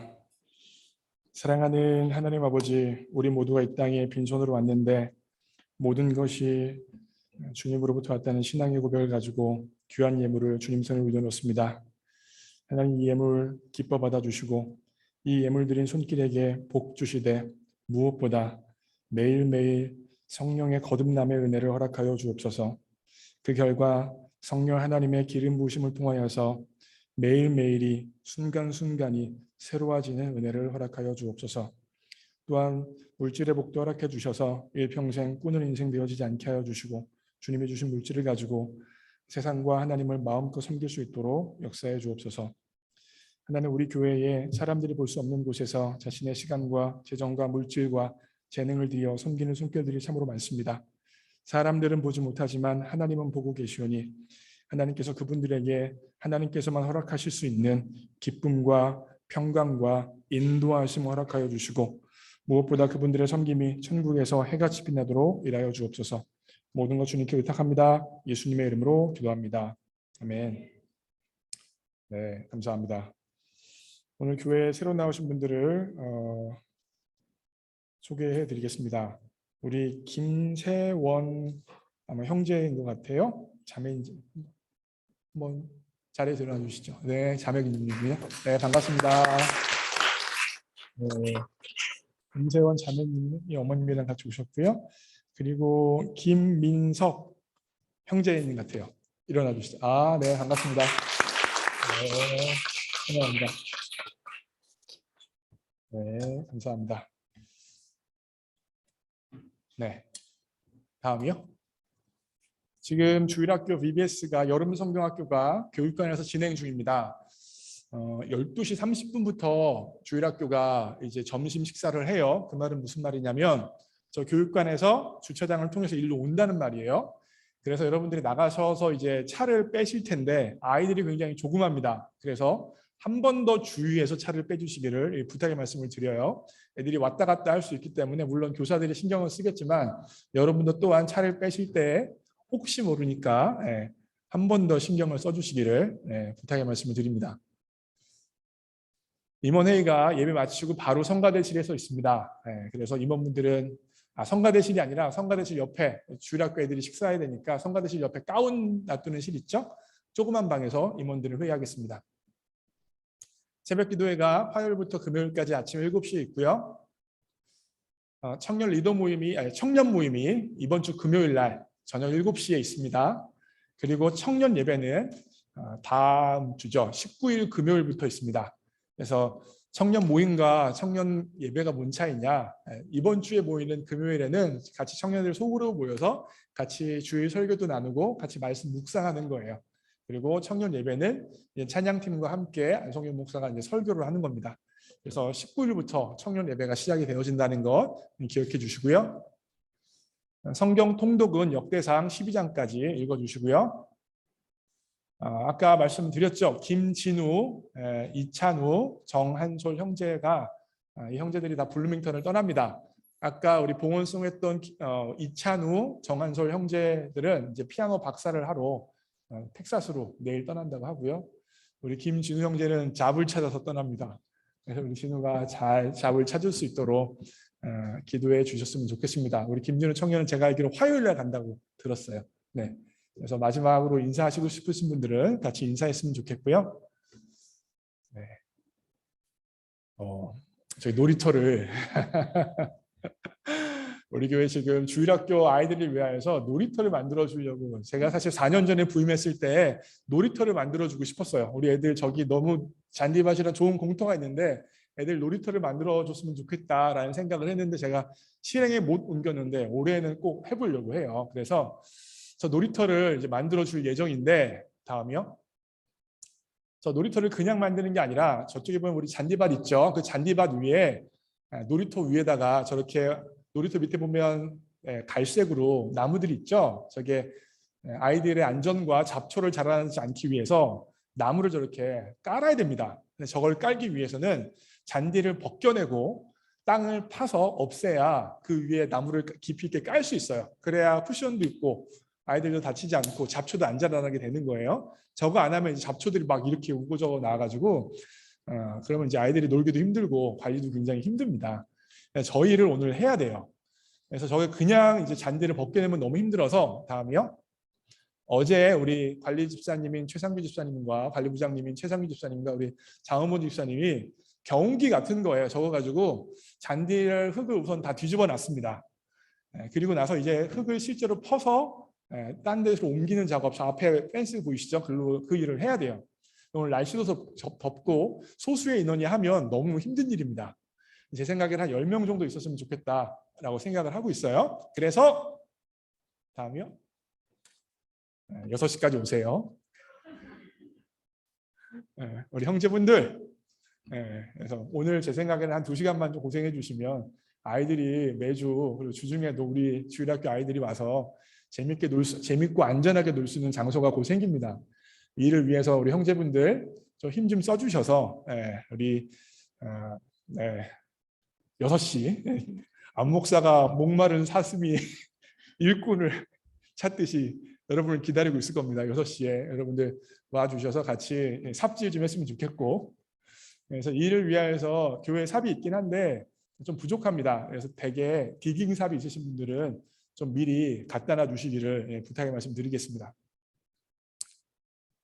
사랑하는 하나님 아버지, 우리 모두가 이 땅에 빈손으로 왔는데 모든 것이 주님으로부터 왔다는 신앙의 고백을 가지고 귀한 예물을 주님 손에 올려놓습니다. 하나님, 이 예물 기뻐 받아주시고 이 예물 드린 손길에게 복 주시되 무엇보다 매일매일 성령의 거듭남의 은혜를 허락하여 주옵소서. 그 결과 성령 하나님의 기름 부으심을 통하여서 매일매일이 순간순간이 새로워지는 은혜를 허락하여 주옵소서. 또한 물질의 복도 허락해 주셔서 일평생 꾸는 인생 되어지지 않게 하여 주시고 주님이 주신 물질을 가지고 세상과 하나님을 마음껏 섬길 수 있도록 역사해 주옵소서. 하나님, 우리 교회에 사람들이 볼 수 없는 곳에서 자신의 시간과 재정과 물질과 재능을 들여 섬기는 손길들이 참으로 많습니다. 사람들은 보지 못하지만 하나님은 보고 계시오니 하나님께서 그분들에게 하나님께서만 허락하실 수 있는 기쁨과 평강과 인도하심 허락하여 주시고 무엇보다 그분들의 섬김이 천국에서 해같이 빛나도록 일하여 주옵소서. 모든 것 주님께 의탁합니다. 예수님의 이름으로 기도합니다. 아멘. 네, 감사합니다. 오늘 교회에 새로 나오신 분들을 소개해 드리겠습니다. 우리 김세원 아마 형제인 것 같아요. 자매인지 한번 자리에 들어와 주시죠. 네, 자매님이고요. 네, 반갑습니다. 네, 김세원 자매님이 어머님이랑 같이 오셨고요. 그리고 김민석 형제인 것 같아요. 일어나 주시죠. 아, 네, 반갑습니다. 네, 환영합니다. 네, 감사합니다. 네, 다음이요. 지금 주일학교 VBS가 여름성경학교가 교육관에서 진행 중입니다. 12시 30분부터 주일학교가 이제 점심 식사를 해요. 그 말은 무슨 말이냐면 저 교육관에서 주차장을 통해서 일로 온다는 말이에요. 그래서 여러분들이 나가셔서 이제 차를 빼실 텐데 아이들이 굉장히 조그맣니다. 그래서 한 번 더 주의해서 차를 빼주시기를 부탁의 말씀을 드려요. 애들이 왔다 갔다 할 수 있기 때문에 물론 교사들이 신경을 쓰겠지만 여러분도 또한 차를 빼실 때 혹시 모르니까 한 번 더 신경을 써주시기를 부탁의 말씀을 드립니다. 임원회의가 예배 마치고 바로 성가대실에서 있습니다. 그래서 임원분들은 성가대실이 아니라 성가대실 옆에 주일학교 애들이 식사해야 되니까 성가대실 옆에 가운 놔두는 실 있죠? 조그만 방에서 임원들을 회의하겠습니다. 새벽 기도회가 화요일부터 금요일까지 아침 7시에 있고요. 청년 리더 모임이 청년 모임이 이번 주 금요일 날 저녁 7시에 있습니다. 그리고 청년 예배는 다음 주죠. 19일 금요일부터 있습니다. 그래서 청년 모임과 청년 예배가 뭔 차이냐? 이번 주에 모이는 금요일에는 같이 청년들 속으로 모여서 같이 주일 설교도 나누고 같이 말씀 묵상하는 거예요. 그리고 청년 예배는 찬양팀과 함께 안성윤 목사가 이제 설교를 하는 겁니다. 그래서 19일부터 청년 예배가 시작이 되어진다는 것 기억해 주시고요. 성경 통독은 역대상 12장까지 읽어주시고요. 아까 말씀드렸죠. 김진우, 이찬우, 정한솔 형제가 이 형제들이 다 블루밍턴을 떠납니다. 아까 우리 봉헌송했던 이찬우, 정한솔 형제들은 이제 피아노 박사를 하러 텍사스로 내일 떠난다고 하고요. 우리 김진우 형제는 잡을 찾아서 떠납니다. 그래서 우리 진우가 잘 잡을 찾을 수 있도록 기도해 주셨으면 좋겠습니다. 우리 김진우 청년은 제가 알기로 화요일날 간다고 들었어요. 네. 그래서 마지막으로 인사하시고 싶으신 분들은 같이 인사했으면 좋겠고요. 네. 저희 놀이터를 우리 교회 지금 주일학교 아이들을 위하여서 놀이터를 만들어 주려고 제가 사실 4년 전에 부임했을 때 놀이터를 만들어 주고 싶었어요. 우리 애들 저기 너무 잔디밭이랑 좋은 공터가 있는데 애들 놀이터를 만들어 줬으면 좋겠다라는 생각을 했는데 제가 실행에 못 옮겼는데 올해는 꼭 해보려고 해요. 그래서 저 놀이터를 이제 만들어 줄 예정인데 다음이요. 저 놀이터를 그냥 만드는 게 아니라 저쪽에 보면 우리 잔디밭 있죠. 그 잔디밭 위에 놀이터 위에다가 저렇게 놀이터 밑에 보면 갈색으로 나무들이 있죠. 저게 아이들의 안전과 잡초를 자라나지 않기 위해서 나무를 저렇게 깔아야 됩니다. 근데 저걸 깔기 위해서는 잔디를 벗겨내고 땅을 파서 없애야 그 위에 나무를 깊이 있게 깔 수 있어요. 그래야 쿠션도 있고 아이들도 다치지 않고 잡초도 안 자라나게 되는 거예요. 저거 안 하면 이제 잡초들이 막 이렇게 우거져서 나와가지고 그러면 이제 아이들이 놀기도 힘들고 관리도 굉장히 힘듭니다. 그래서 저희를 오늘 해야 돼요. 그래서 저희 그냥 이제 잔디를 벗게 되면 너무 힘들어서 다음이요. 어제 우리 관리 집사님인 최상규 집사님과 관리부장님인 최상규 집사님과 우리 장은모 집사님이 경운기 같은 거예요. 적어가지고 잔디를 흙을 우선 다 뒤집어 놨습니다. 그리고 나서 이제 흙을 실제로 퍼서 딴 데로 옮기는 작업, 저 앞에 펜스 보이시죠? 그 일을 해야 돼요. 오늘 날씨도 덥고 소수의 인원이 하면 너무 힘든 일입니다. 제 생각에는 한 10명 정도 있었으면 좋겠다라고 생각을 하고 있어요. 그래서 다음이요. 6시까지 오세요. 우리 형제분들, 그래서 오늘 제 생각에는 한 2시간만 좀 고생해 주시면 아이들이 매주 그리고 주중에도 우리 주일학교 아이들이 와서 재밌고 안전하게 놀 수 있는 장소가 곧 생깁니다. 이를 위해서 우리 형제분들 좀 힘 좀 써주셔서 우리 6시 안 목사가 목마른 사슴이 일꾼을 찾듯이 여러분을 기다리고 있을 겁니다. 6시에 여러분들 와주셔서 같이 삽질 좀 했으면 좋겠고, 그래서 이를 위하여서 교회 삽이 있긴 한데 좀 부족합니다. 그래서 대개 디깅 삽이 있으신 분들은 좀 미리 갖다 놔 주시기를 부탁의 말씀드리겠습니다.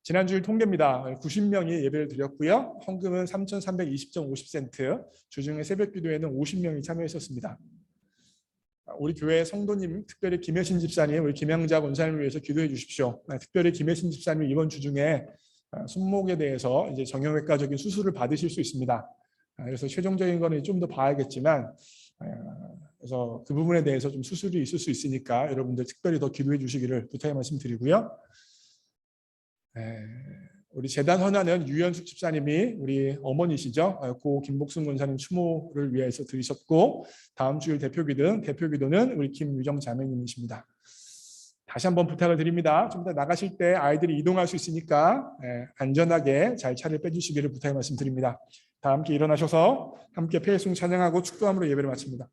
지난주일 통계입니다. 90명이 예배를 드렸고요. 헌금은 3,320.50센트, 주중에 새벽기도에는 50명이 참여했었습니다. 우리 교회 성도님, 특별히 김혜신 집사님, 우리 김양자 권사님을 위해서 기도해 주십시오. 특별히 김혜신 집사님 이번 주 중에 손목에 대해서 이제 정형외과적인 수술을 받으실 수 있습니다. 그래서 최종적인 거는 좀 더 봐야겠지만, 그래서 그 부분에 대해서 좀 수술이 있을 수 있으니까 여러분들 특별히 더 기도해 주시기를 부탁의 말씀드리고요. 우리 재단 헌화는 유연숙 집사님이 우리 어머니시죠. 고 김복순 권사님 추모를 위해서 드리셨고, 다음 주일 대표기도는 우리 김유정 자매님이십니다. 다시 한번 부탁을 드립니다. 좀 더 나가실 때 아이들이 이동할 수 있으니까 안전하게 잘 차를 빼주시기를 부탁의 말씀드립니다. 다 함께 일어나셔서 함께 폐회송 찬양하고 축도함으로 예배를 마칩니다.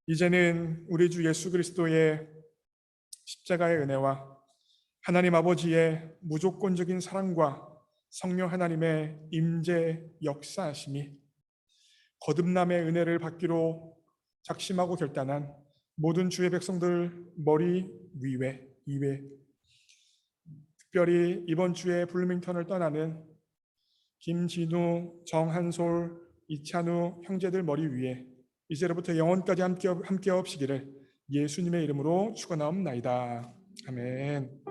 이제는 우리 주 예수 그리스도의 십자가의 은혜와 하나님 아버지의 무조건적인 사랑과 성령 하나님의 임재 역사하심이 거듭남의 은혜를 받기로 작심하고 결단한 모든 주의 백성들 머리 위에 특별히 이번 주에 블루밍턴을 떠나는 김진우, 정한솔, 이찬우 형제들 머리 위에 이제로부터 영원까지 함께 없시기를 예수님의 이름으로 축원하옵나이다. 아멘.